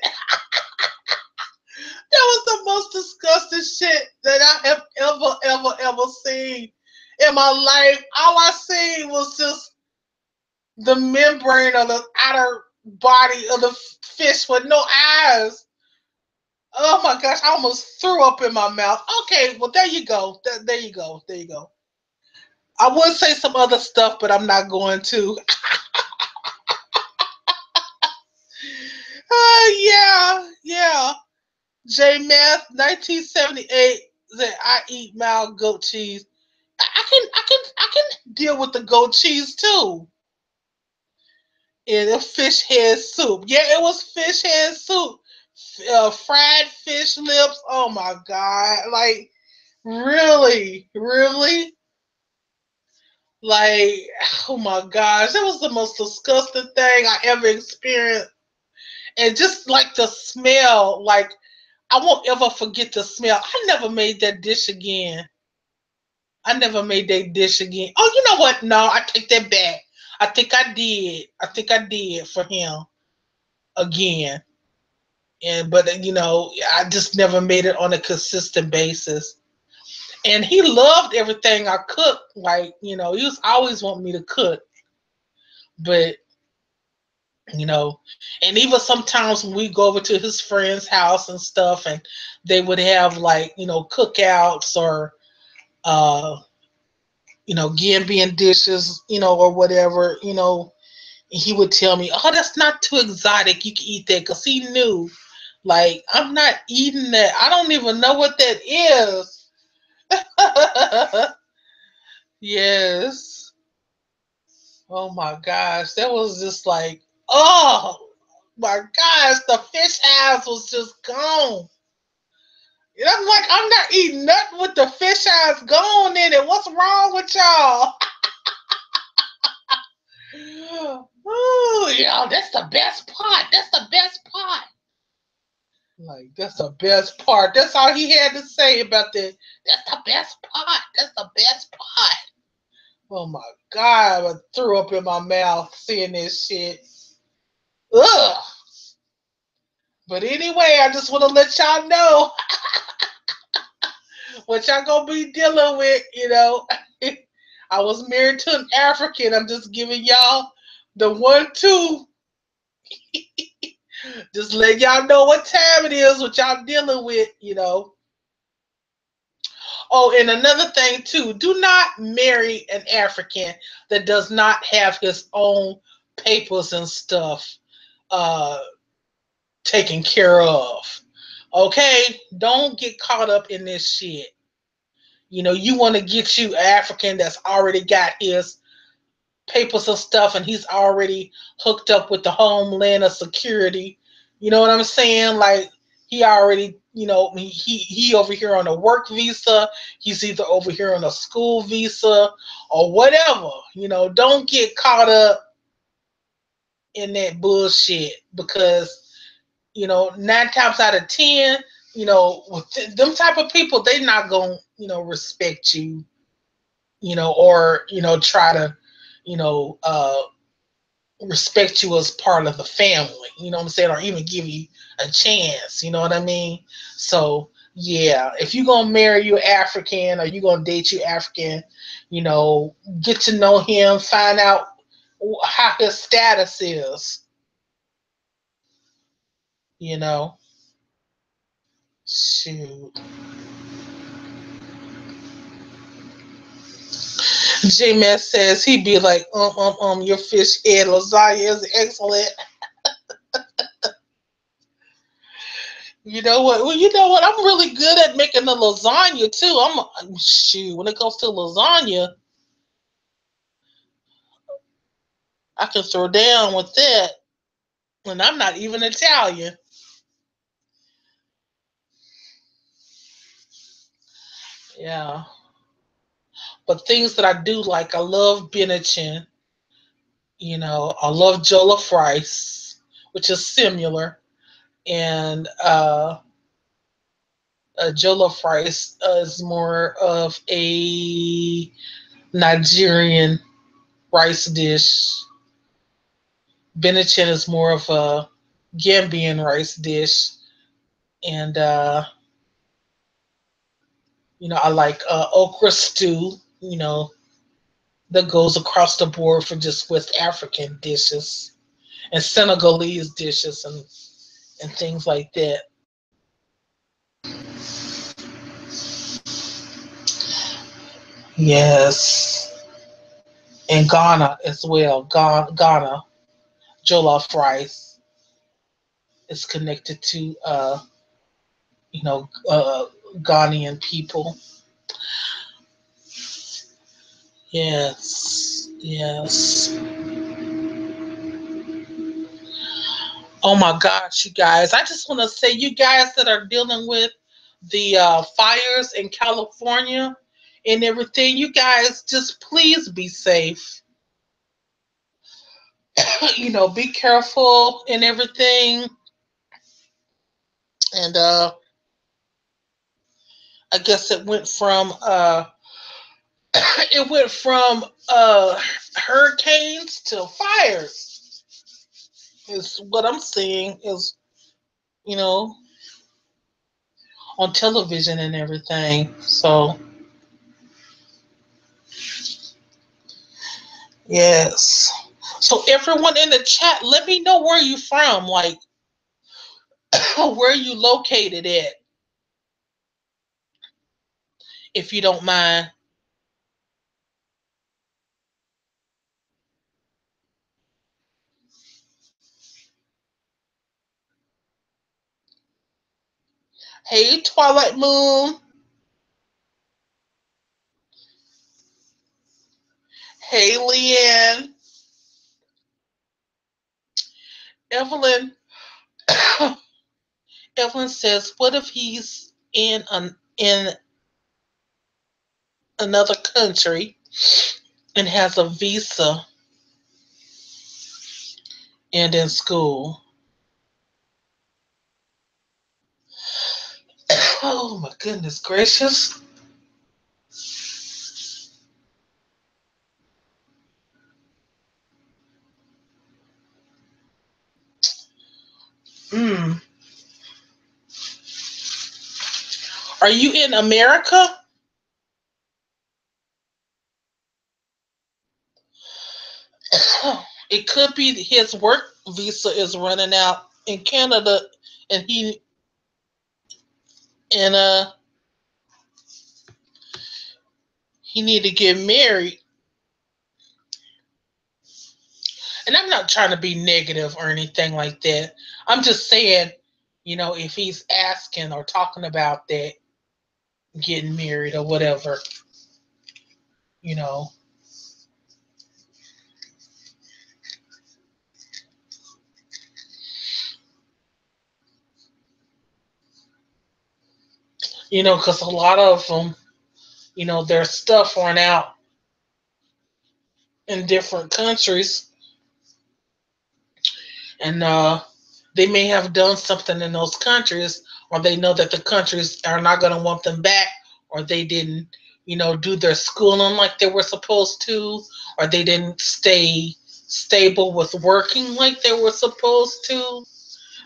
Speaker 1: That was the most disgusting shit that I have ever seen in my life. All I seen was just the membrane of the outer body of the fish with no eyes. Oh my gosh, I almost threw up in my mouth. Okay, well, there you go. There you go. There you go. I would say some other stuff, but I'm not going to. Yeah, yeah. J Math 1978 said, "I eat mild goat cheese." I can deal with the goat cheese too. And the fish head soup. Yeah, it was fish head soup. Fried fish lips. Oh my God. Like, really? Really? Like, oh my gosh. That was the most disgusting thing I ever experienced. And just like the smell, like, I won't ever forget the smell. I never made that dish again. I never made that dish again. Oh, you know what? No, I take that back. I think I did. I think I did for him again. But I just never made it on a consistent basis. And he loved everything I cooked. Like, he was always wanting me to cook. But, you know, and even sometimes when we go over to his friend's house and stuff, and they would have like, cookouts or Gambian dishes, or whatever, he would tell me, "Oh, that's not too exotic. You can eat that," because he knew, like, I'm not eating that. I don't even know what that is. Yes. Oh my gosh, that was just like, oh my gosh, the fish ass was just gone. And I'm like, I'm not eating nothing with the fish eyes gone in it. What's wrong with y'all? Ooh, y'all, that's the best part. That's the best part. Like, that's the best part. That's all he had to say about that. That's the best part. That's the best part. Oh my God, I threw up in my mouth seeing this shit. Ugh. But anyway, I just want to let y'all know what y'all gonna be dealing with, you know. I was married to an African. I'm just giving y'all the 1-2. Just let y'all know what time it is, what y'all dealing with, you know. Oh, and another thing too, do not marry an African that does not have his own papers and stuff uh taken care of. Okay? Don't get caught up in this shit. You know, you want to get you an African that's already got his papers and stuff and he's already hooked up with the Homeland of Security. You know what I'm saying? Like he already, you know, he over here on a work visa, he's either over here on a school visa or whatever. You know, don't get caught up in that bullshit because, you know, 9 times out of 10, you know, with them type of people, they not gonna, you know, respect you, you know, or, you know, try to, you know, respect you as part of the family, you know what I'm saying, or even give you a chance, you know what I mean? So yeah, if you're gonna marry you African or you're gonna date you African, you know, get to know him, find out how his status is, you know. Shoot. J-Mess says he'd be like, your fish head lasagna is excellent. You know what? Well, you know what? I'm really good at making the lasagna too. Shoot. When it comes to lasagna, I can throw down with that, and I'm not even Italian. Yeah, but things that I do like, I love Benachin. You know, I love jollof rice, which is similar, and jollof rice is more of a Nigerian rice dish. Benachin is more of a Gambian rice dish, and you know, I like okra stew. You know, that goes across the board for just West African dishes and Senegalese dishes and things like that. Yes, and Ghana as well. Ghana jollof rice is connected to you know Ghanaian people. Yes, yes. Oh my gosh, you guys! I just want to say, you guys that are dealing with the fires in California and everything, you guys just please be safe. You know, be careful and everything. And I guess it went from hurricanes to fires. Is what I'm seeing is, you know, on television and everything. So yes. So everyone in the chat, let me know where you from, like where you located at, if you don't mind. Hey, Twilight Moon. Hey, Leanne. Evelyn. Evelyn says, "What if he's in another country and has a visa and in school. Oh my goodness gracious. Mm. Are you in America? It could be that his work visa is running out in Canada, and and uh he need to get married. And I'm not trying to be negative or anything like that. I'm just saying, if he's asking or talking about that getting married or whatever, you know, because a lot of them, their stuff run out in different countries, and they may have done something in those countries, or they know that the countries are not going to want them back, or they didn't, do their schooling like they were supposed to, or they didn't stay stable with working like they were supposed to.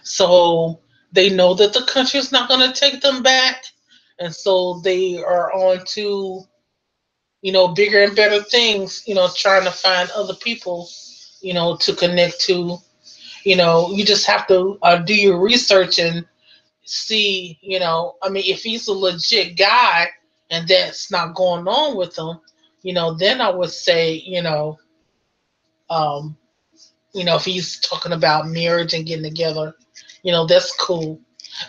Speaker 1: So they know that the country is not going to take them back, and so they are on to, bigger and better things, trying to find other people, to connect to. You just have to do your research and see, I mean, if he's a legit guy and that's not going on with him, then I would say, um, if he's talking about marriage and getting together, that's cool.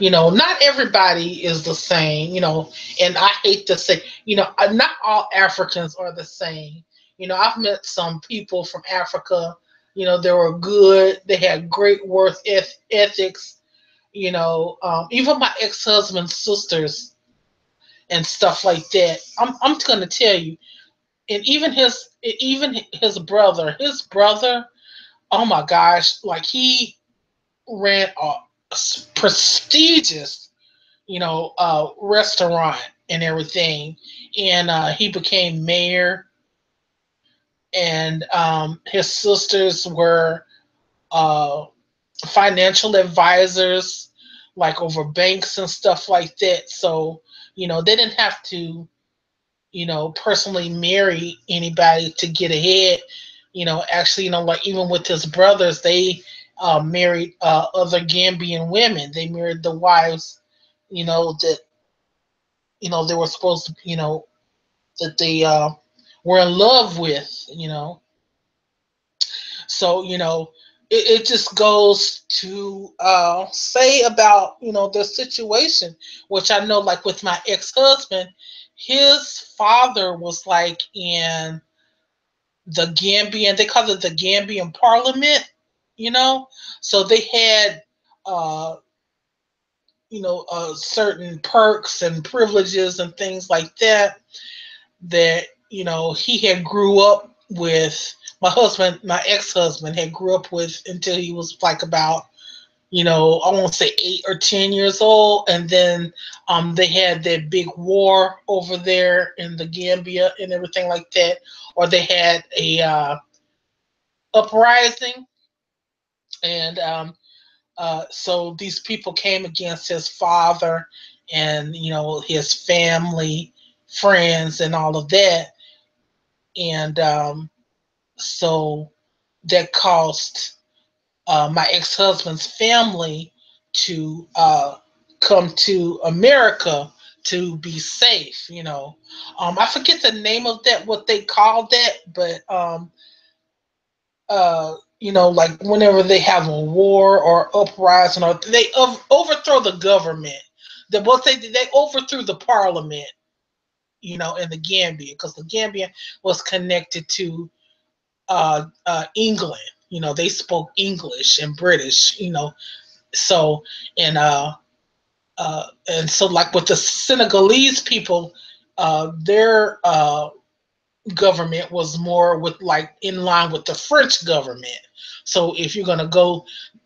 Speaker 1: Not everybody is the same, and I hate to say, not all Africans are the same. I've met some people from Africa, they were good, they had great ethics, even my ex-husband's sisters and stuff like that. I'm gonna tell you, and even his brother, oh my gosh, like he ran a prestigious, restaurant and everything, and he became mayor, and his sisters were uh, financial advisors, like over banks and stuff like that. So, they didn't have to, personally marry anybody to get ahead. Actually, like even with his brothers, they married other Gambian women. They married the wives, that they were supposed to, that they were in love with. So, it just goes to say about, the situation, which I know, like with my ex-husband, his father was like in the Gambian, they call it the Gambian Parliament, you know. So they had, uh, certain perks and privileges and things like that that he had grew up with. My ex-husband had grew up with until he was like about, I won't say 8 or 10 years old, and then they had that big war over there in the Gambia and everything like that, or they had a uprising, and so these people came against his father and his family, friends, and all of that, and so that caused my ex-husband's family to come to America to be safe. I forget the name of that, what they called that, but like whenever they have a war or uprising, or they overthrow the government, that what they overthrew the parliament, in the Gambia, because the Gambia was connected to England. They spoke English and British. So and And so, like with the Senegalese people, their government was more with like in line with the French government. So if you're gonna go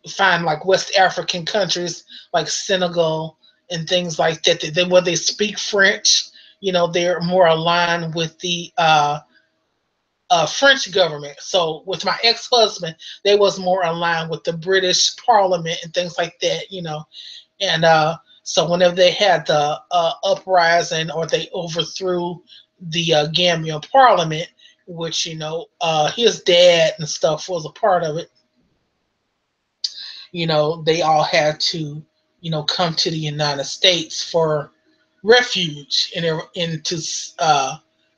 Speaker 1: find like West African countries like Senegal and things like that, they where they speak French, they're more aligned with the French government. So with my ex-husband, they was more aligned with the British Parliament and things like that. And so whenever they had the uprising or they overthrew the Gambian Parliament, which his dad and stuff was a part of it, they all had to come to the United States for refuge and to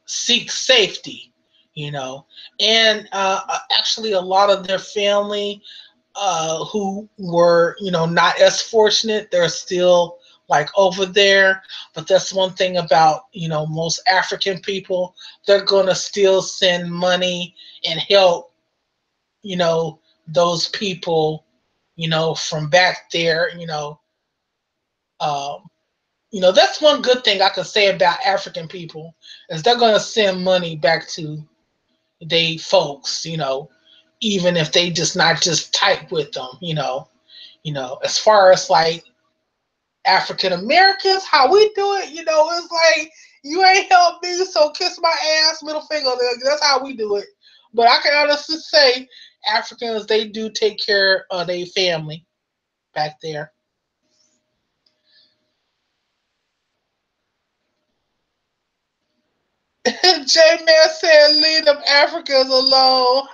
Speaker 1: seek safety. You know, and actually, a lot of their family who were, not as fortunate. They're still like over there. But that's one thing about, most African people. They're going to still send money and help, you know, those people, from back there, um, that's one good thing I can say about African people is they're going to send money back to they folks, even if they just not just tight with them. As far as like African Americans, how we do it, it's like you ain't helped me, so kiss my ass, middle finger. That's how we do it. But I can honestly say Africans, they do take care of their family back there. J Man said, "Leave them Africans alone."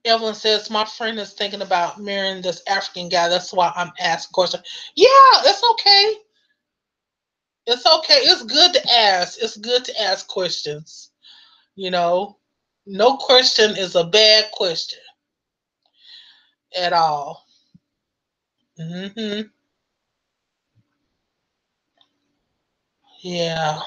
Speaker 1: Evelyn says, "My friend is thinking about marrying this African guy. That's why I'm asking questions." Yeah, it's okay. It's okay. It's good to ask. It's good to ask questions. You know, no question is a bad question at all. Hmm. Yeah,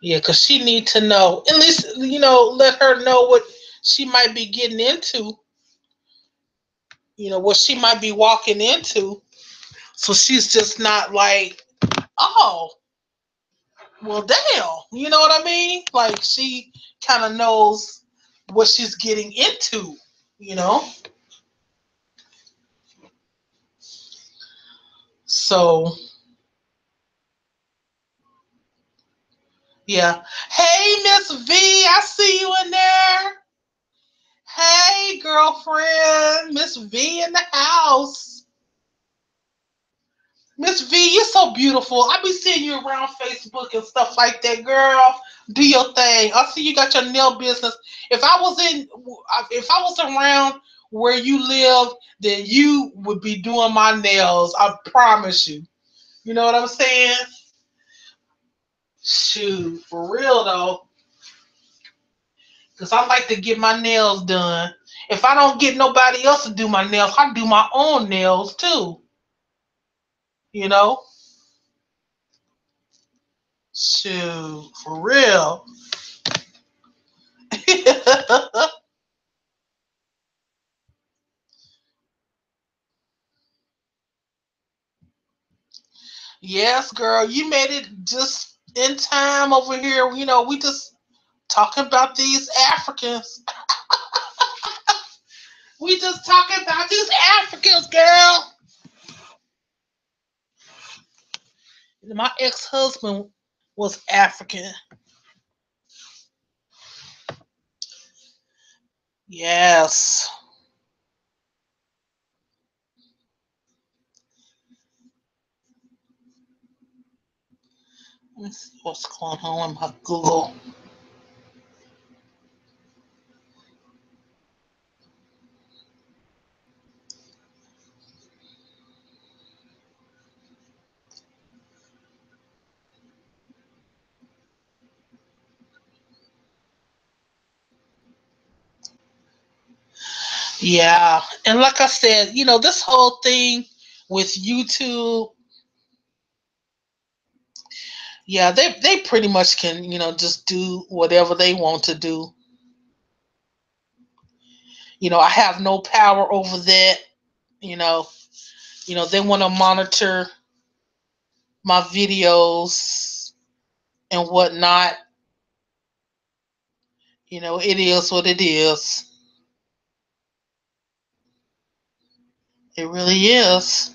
Speaker 1: yeah, because she need to know. At least let her know what she might be getting into. What she might be walking into. So she's just not like, oh, well, damn. You know what I mean? Like she kind of knows what she's getting into. You know. So yeah. Hey, Miss V, I see you in there. Hey, girlfriend, Miss V in the house. Miss V, you're so beautiful. I be seeing you around Facebook and stuff like that, girl. Do your thing. I see you got your nail business. If I was around where you live, then you would be doing my nails. I promise you. You know what I'm saying? Shoot, for real though. Because I like to get my nails done. If I don't get nobody else to do my nails, I do my own nails too. You know? Shoot, for real. Yes, girl, you made it just in time over here. We just talking about these Africans. We just talking about these Africans, girl. My ex-husband was African. Yes. Let me see what's going on in my Google. Yeah. And like I said, this whole thing with YouTube, yeah, they pretty much can, just do whatever they want to do. I have no power over that. You know, they want to monitor my videos and whatnot. It is what it is. It really is.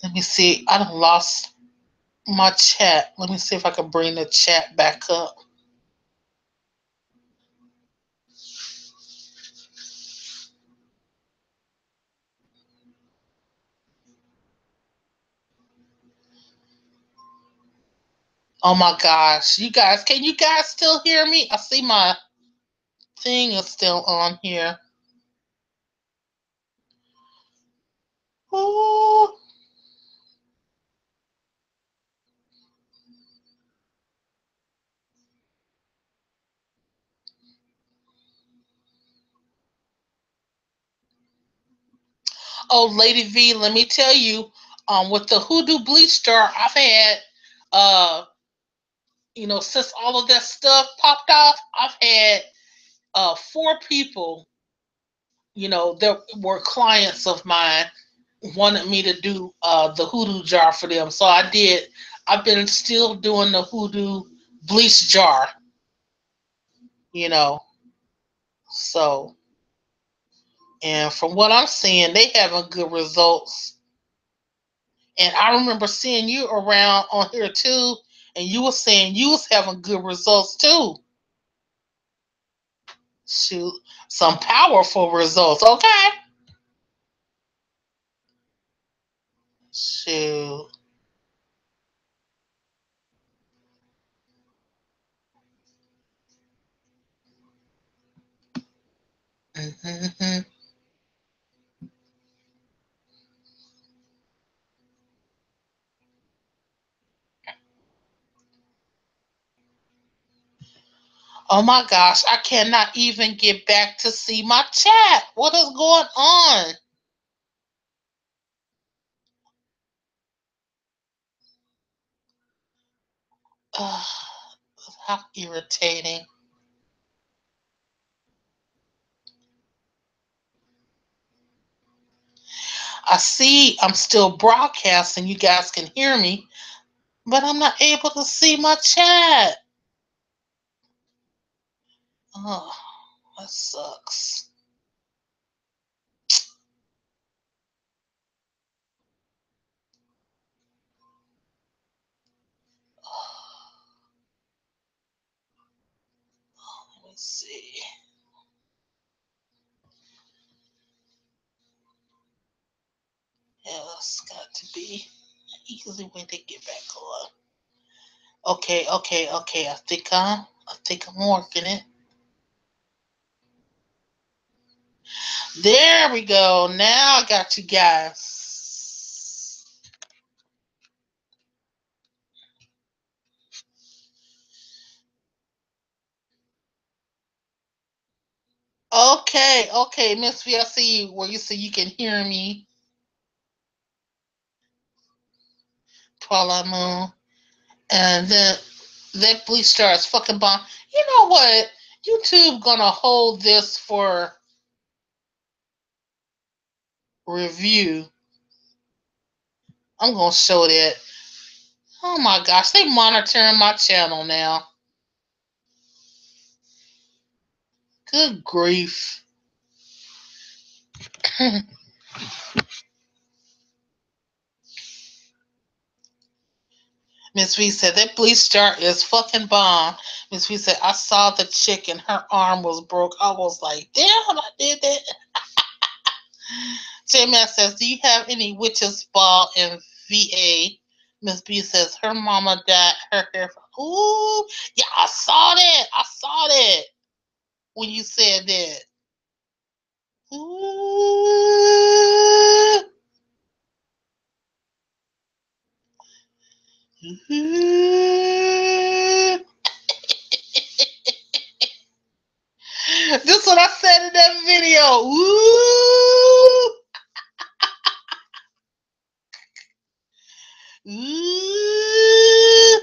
Speaker 1: Let me see. I done lost my chat. Let me see if I can bring the chat back up. Oh my gosh. Can you guys still hear me? I see my thing is still on here. Ooh. Oh, Lady V, let me tell you, with the Hoodoo Bleach Jar, I've had, since all of that stuff popped off, I've had 4 people, that were clients of mine, wanted me to do the Hoodoo Jar for them. So I did. I've been still doing the Hoodoo Bleach Jar, you know. So, and from what I'm seeing, they having good results. And I remember seeing you around on here too, and you were saying you was having good results too. Shoot, some powerful results. Okay. Shoot. Mm-hmm. Oh my gosh, I cannot even get back to see my chat. What is going on? Ugh, how irritating. I see I'm still broadcasting. You guys can hear me, but I'm not able to see my chat. Oh, that sucks. Let me see. Yeah, that's got to be an easy way to get back on. Okay. I think I'm working it. There we go. Now I got you guys. Okay, Miss V, I see you where you say you can hear me. Twilight Moon. And then that Bleach Star is fucking bomb. You know what? YouTube gonna hold this for review. I'm gonna show that. Oh my gosh, they monitoring my channel now. Good grief. Miss V said that Bleach Star is fucking bomb. Miss V said I saw the chick and her arm was broke. I was like, damn, I did that. J-Man says, do you have any witches ball in VA? Miss B says, her mama died. Her hair. Ooh, yeah, I saw that. I saw that when you said that. Ooh. Ooh. This is what I said in that video. Ooh. Ooh.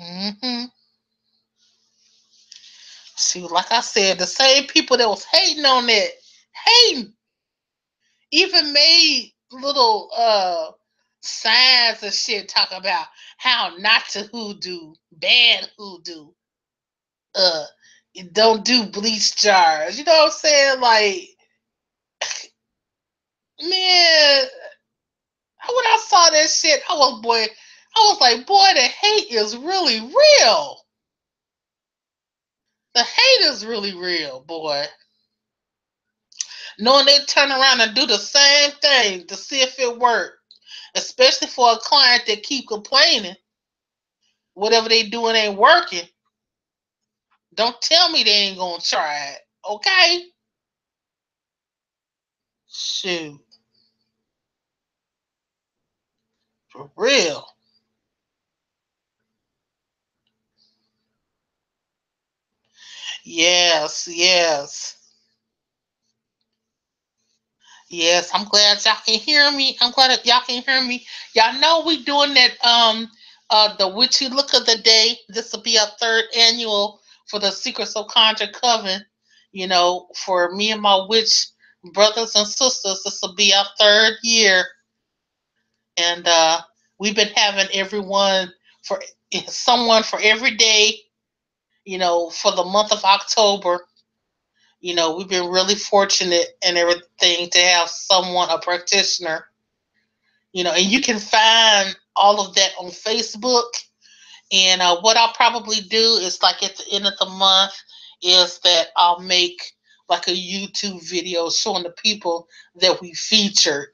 Speaker 1: Mm-hmm. See, like I said, the same people that was hating on that, hating, even made little signs and shit talk about how not to hoodoo, bad hoodoo, uh, don't do bleach jars. You know what I'm saying? Like, man, when I saw that shit, I was like, boy, the hate is really real. The hate is really real, boy. Knowing they turn around and do the same thing to see if it worked, especially for a client that keep complaining, whatever they doing ain't working. Don't tell me they ain't gonna try it, okay? Shoot, for real. Yes, yes. Yes, I'm glad y'all can hear me. I'm glad that y'all can hear me. Y'all know we doing that the witchy look of the day. This will be our third annual for the Secrets of Conjure Coven. You know, for me and my witch brothers and sisters, this will be our third year. And we've been having someone for every day, you know, for the month of October. You know, we've been really fortunate and everything to have someone, a practitioner, you know, and you can find all of that on Facebook. And what I'll probably do is, like, at the end of the month, is that I'll make like a YouTube video showing the people that we featured,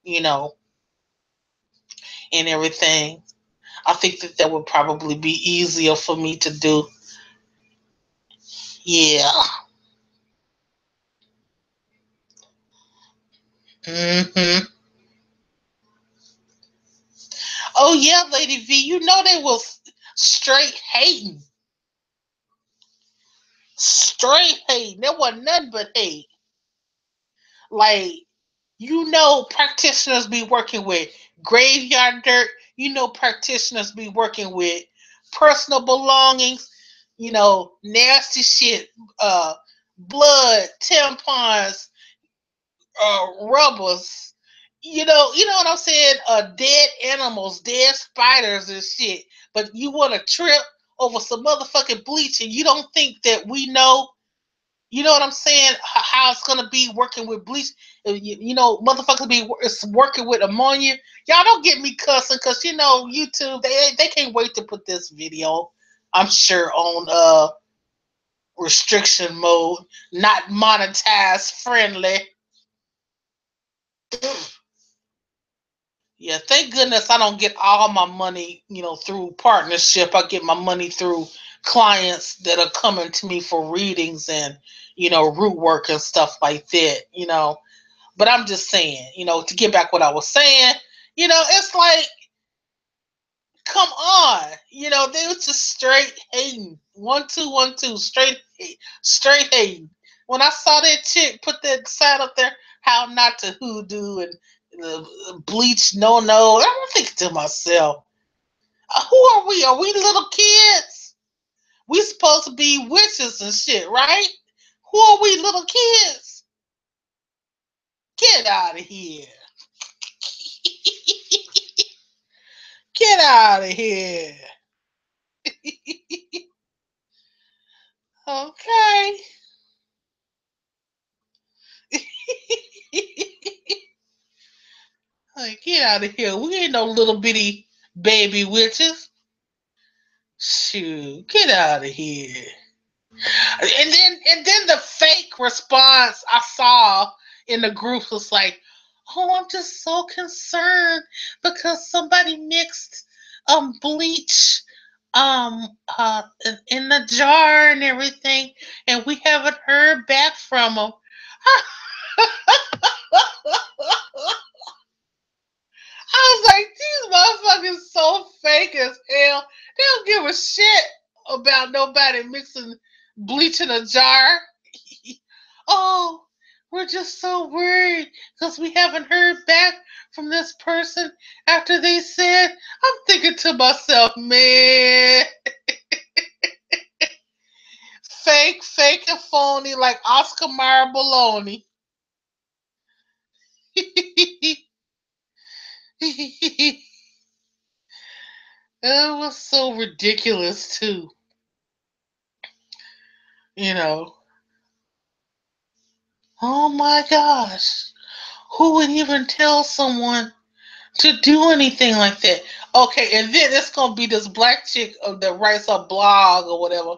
Speaker 1: you know, and everything. I think that would probably be easier for me to do. Yeah. Hmm. Oh yeah, Lady V, you know they was straight hating. Straight hate. There wasn't nothing but hate. Like, you know, practitioners be working with graveyard dirt. You know, practitioners be working with personal belongings. You know, nasty shit, blood, tampons, rubbers. You know what I'm saying? Dead animals, dead spiders and shit. But you want to trip over some motherfucking bleach, and you don't think that we know. You know what I'm saying? How it's gonna be working with bleach. You know, motherfuckers it's working with ammonia. Y'all don't get me cussing, because you know YouTube, they can't wait to put this video, I'm sure, on restriction mode, not monetized friendly. Yeah, thank goodness I don't get all my money, you know, through partnership. I get my money through clients that are coming to me for readings and, you know, root work and stuff like that, you know. But I'm just saying, you know, to get back what I was saying, you know, it's like, come on, you know, they was just straight hating. 1 2 1 2, straight hating. When I saw that chick put that sign up there, how not to hoodoo and bleach, no, I'm thinking to myself, who are we? Are we little kids? We supposed to be witches and shit, right? Who are we, little kids? Get out of here. Get out of here. Okay. Like, get out of here. We ain't no little bitty baby witches. Shoot, get out of here. And then the fake response I saw in the group was like, "Oh, I'm just so concerned because somebody mixed bleach in the jar and everything, and we haven't heard back from them." I was like, these motherfuckers so fake as hell. They don't give a shit about nobody mixing bleach in a jar. Oh, we're just so worried because we haven't heard back from this person after they said. I'm thinking to myself, man. fake and phony like Oscar Mayer baloney. It was so ridiculous too. You know. Oh my gosh. Who would even tell someone to do anything like that? Okay, and then it's gonna be this black chick that writes a blog or whatever.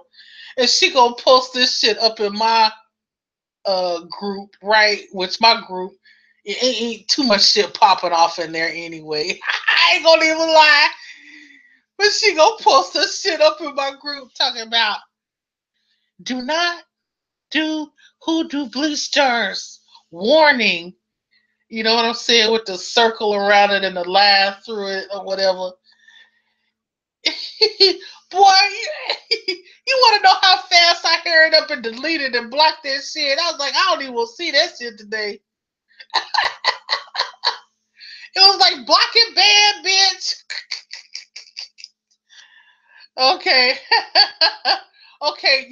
Speaker 1: And she gonna post this shit up in my group, right? Which my group, it ain't too much shit popping off in there anyway. I ain't gonna even lie. But she gonna post this shit up in my group talking about do not do hoodoo bleachers. Warning. You know what I'm saying? With the circle around it and the line through it or whatever. Boy, you want to know how fast I hurried up and deleted and blocked that shit? I was like, I don't even want to see that shit today. It was like block it bad, bitch. Okay. Okay,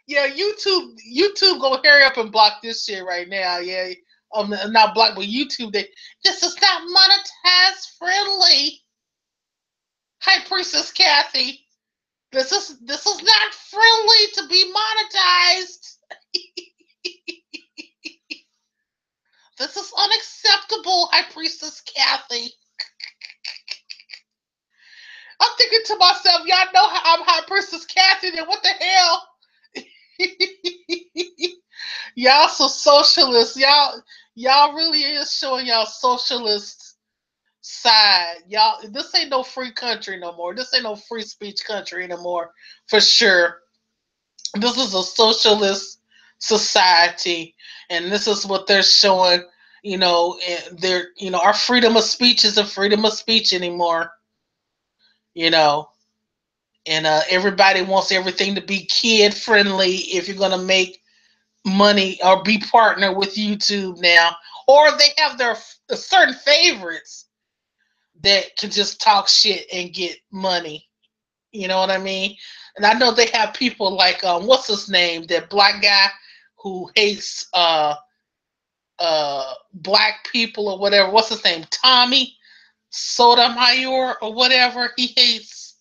Speaker 1: yeah, YouTube gonna hurry up and block this shit right now. Yeah. Not block, but YouTube this is not monetized friendly. Hi, Princess Kathy. This is not friendly to be monetized. This is unacceptable, High Priestess Kathy. I'm thinking to myself, y'all know how I'm High Priestess Kathy, then what the hell? Y'all so socialist. Y'all really is showing y'all socialist side. Y'all, this ain't no free country no more. This ain't no free speech country anymore, for sure. This is a socialist society, and this is what they're showing. They're our freedom of speech isn't freedom of speech anymore. You know, and everybody wants everything to be kid friendly if you're gonna make money or be partner with YouTube now, or they have their certain favorites that can just talk shit and get money. You know what I mean? And I know they have people like what's his name? That black guy who hates black people or whatever. What's his name? Tommy Sotomayor or whatever. He hates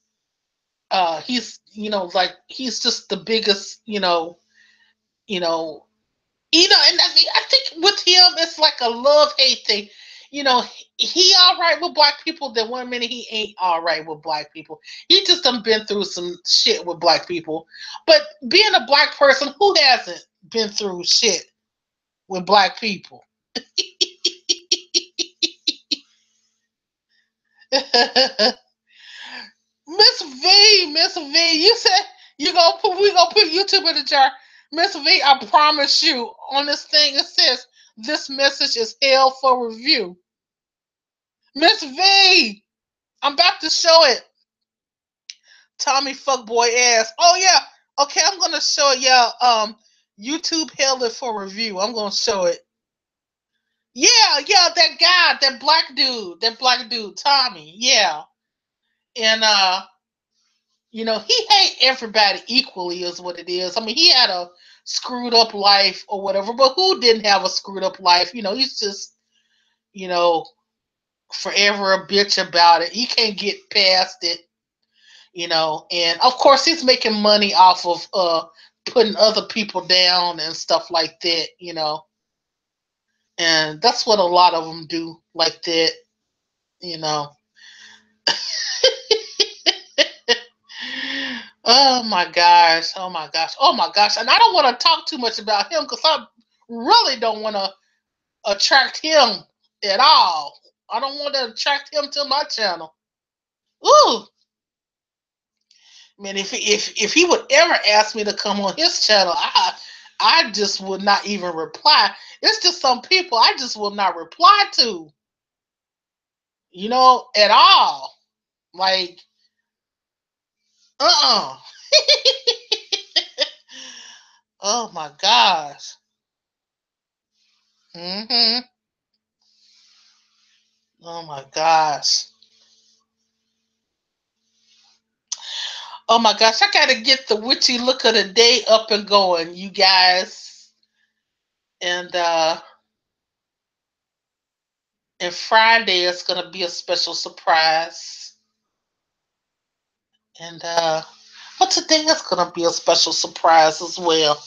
Speaker 1: he's like he's just the biggest, you know, and I think with him it's like a love-hate thing. He all right with black people, then one minute he ain't all right with black people. He just done been through some shit with black people. But being a black person, who hasn't been through shit with black people? Miss V, you said we gonna put YouTube in the jar. Miss V, I promise you, on this thing it says this message is held for review. Miss V, I'm about to show it. Tommy fuckboy ass. Oh yeah. Okay, I'm gonna show y'all. YouTube held it for review. I'm gonna show it. Yeah, that guy, that black dude, Tommy. Yeah, and he hate everybody equally, is what it is. I mean, he had a screwed up life or whatever, but who didn't have a screwed up life? He's just, you know, forever a bitch about it. He can't get past it. And of course he's making money off of putting other people down and stuff like that. And that's what a lot of them do like that. you know oh my gosh, and I don't want to talk too much about him because I really don't want to attract him at all. I don't want to attract him to my channel. Ooh, man, if he would ever ask me to come on his channel, I just would not even reply. It's just some people I just will not reply to, at all. Like, uh-uh. Oh my gosh. Mm-hmm. Oh my gosh. Oh my gosh, I gotta get the witchy look of the day up and going, you guys. And Friday is gonna be a special surprise. But today is gonna be a special surprise as well.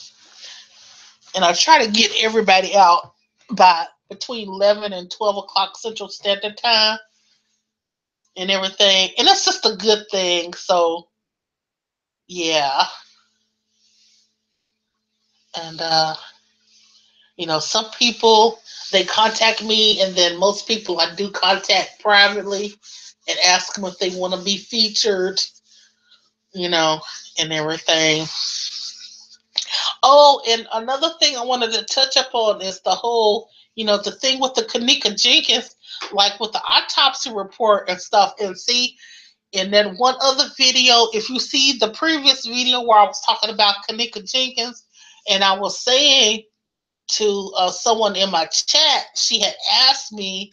Speaker 1: And I try to get everybody out by between 11 and 12 o'clock Central Standard Time and everything. And that's just a good thing. So, yeah. And, some people, they contact me, and then most people I do contact privately and ask them if they want to be featured, and everything. Oh, and another thing I wanted to touch up on is the whole, the thing with the Kanika Jenkins, like with the autopsy report and stuff. And see, and then one other video, if you see the previous video where I was talking about Kanika Jenkins, and I was saying to someone in my chat, she had asked me,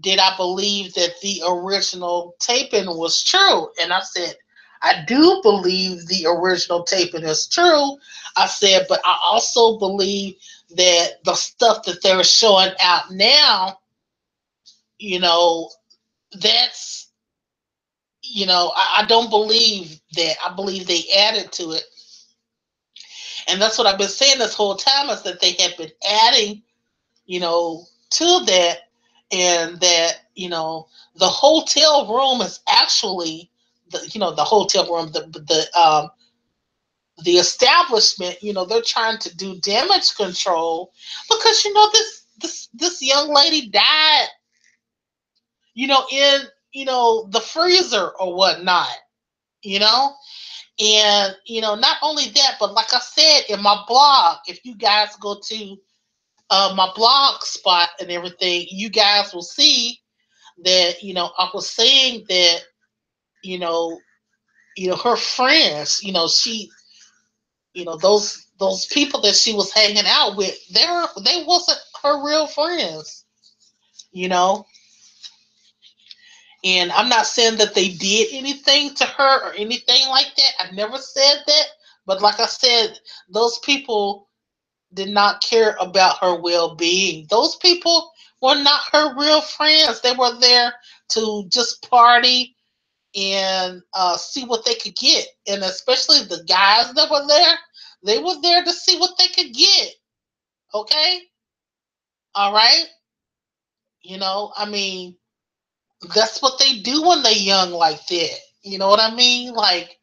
Speaker 1: did I believe that the original taping was true? And I said, I do believe the original taping is true. I said, but I also believe that the stuff that they're showing out now, that's, I don't believe that. I believe they added to it. And that's what I've been saying this whole time, is that they have been adding, to that, and that, the hotel room is actually the hotel room, the establishment, they're trying to do damage control, because this young lady died, in the freezer or whatnot, you know and not only that, but like I said in my blog, if you guys go to my blog spot and everything, you guys will see that I was saying that you know her friends, she, those people that she was hanging out with, they wasn't her real friends, you know and I'm not saying that they did anything to her or anything like that. I never said that. But like I said, those people did not care about her well-being. Those people were not her real friends. They were there to just party and see what they could get. And especially the guys that were there, they were there to see what they could get. Okay? All right? I mean, that's what they do when they're young like that. You know what I mean? Like,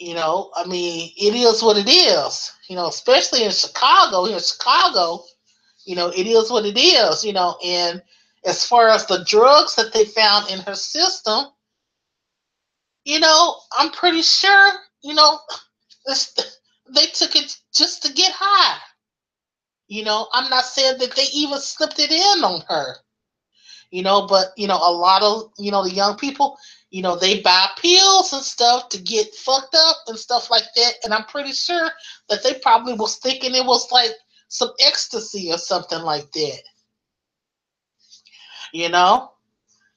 Speaker 1: I mean, it is what it is. Especially in Chicago. Here in Chicago, it is what it is, and as far as the drugs that they found in her system, I'm pretty sure, they took it just to get high. I'm not saying that they even slipped it in on her, but, a lot of, the young people, they buy pills and stuff to get fucked up and stuff like that. And I'm pretty sure that they probably was thinking it was like some ecstasy or something like that, you know?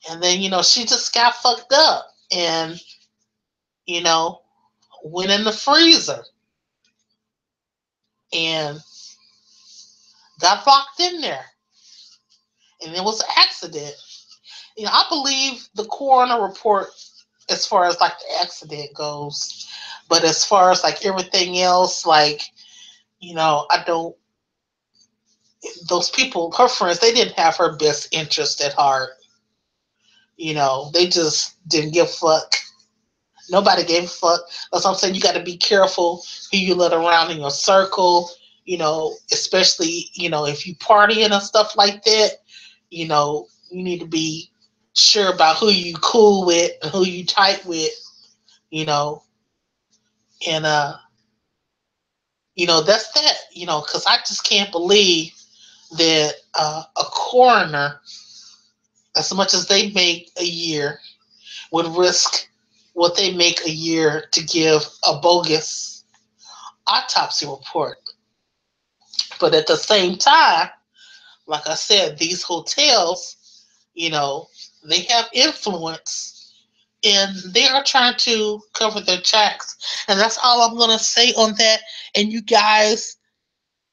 Speaker 1: And then, she just got fucked up and, you know, went in the freezer and got locked in there. And it was an accident. I believe the coroner report as far as like the accident goes. But as far as like everything else, like, I don't, those people, her friends, they didn't have her best interest at heart. They just didn't give a fuck. Nobody gave a fuck. That's what I'm saying. You got to be careful who you let around in your circle, especially, if you partying and stuff like that, you need to be sure about who you cool with and who you tight with, you know, and, that's that, because I just can't believe that a coroner, as much as they make a year, would risk what they make a year to give a bogus autopsy report. But at the same time, like I said, these hotels, they have influence and they are trying to cover their tracks. And that's all I'm going to say on that. And you guys,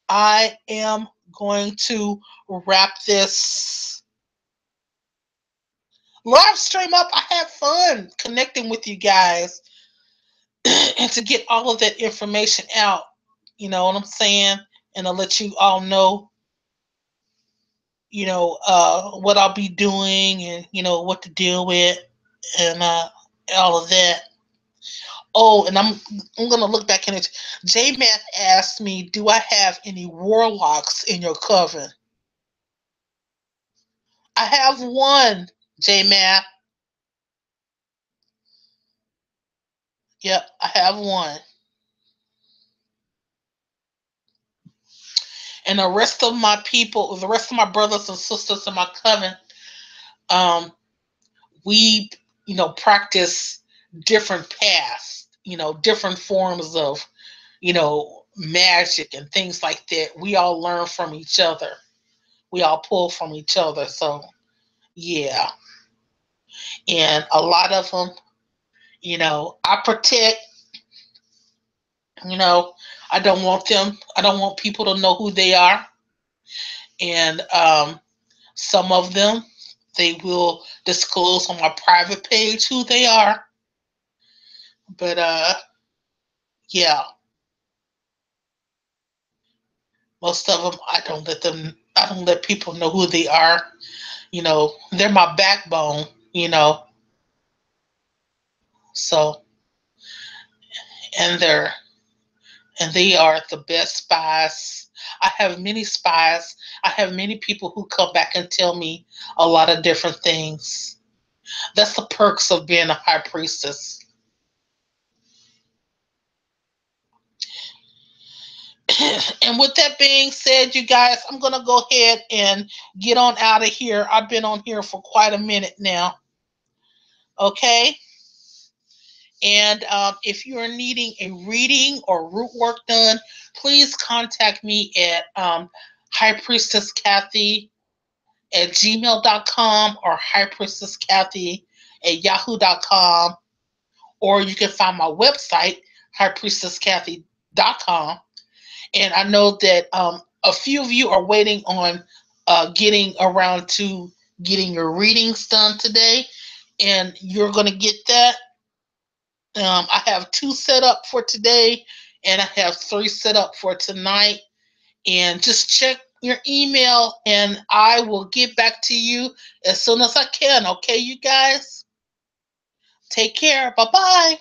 Speaker 1: I am going to wrap this live stream up. I had fun connecting with you guys and to get all of that information out. You know what I'm saying? And to let you all know, what I'll be doing and, what to deal with and all of that. Oh, and I'm gonna look back in it. J Math asked me, "Do I have any warlocks in your coven?" I have one, J Math. Yep, I have one. And the rest of my people, the rest of my brothers and sisters in my coven, um, we, practice different paths, different forms of, magic and things like that. We all learn from each other. We all pull from each other. So, yeah. And a lot of them, I protect, you know, I don't want people to know who they are. And some of them, they will disclose on my private page who they are. But yeah, most of them, I don't let people know who they are. They're my backbone, so, and they are the best spies. I have many spies. I have many people who come back and tell me a lot of different things. That's the perks of being a high priestess. And with that being said, you guys, I'm going to go ahead and get on out of here. I've been on here for quite a minute now. Okay? And if you are needing a reading or root work done, please contact me at High Priestess Kathy at gmail.com or High Priestess Kathy at yahoo.com. Or you can find my website, highpriestesskathy.com. And I know that a few of you are waiting on getting around to getting your readings done today, and you're going to get that. I have 2 set up for today, and I have 3 set up for tonight. And just check your email, and I will get back to you as soon as I can. Okay, you guys? Take care. Bye-bye.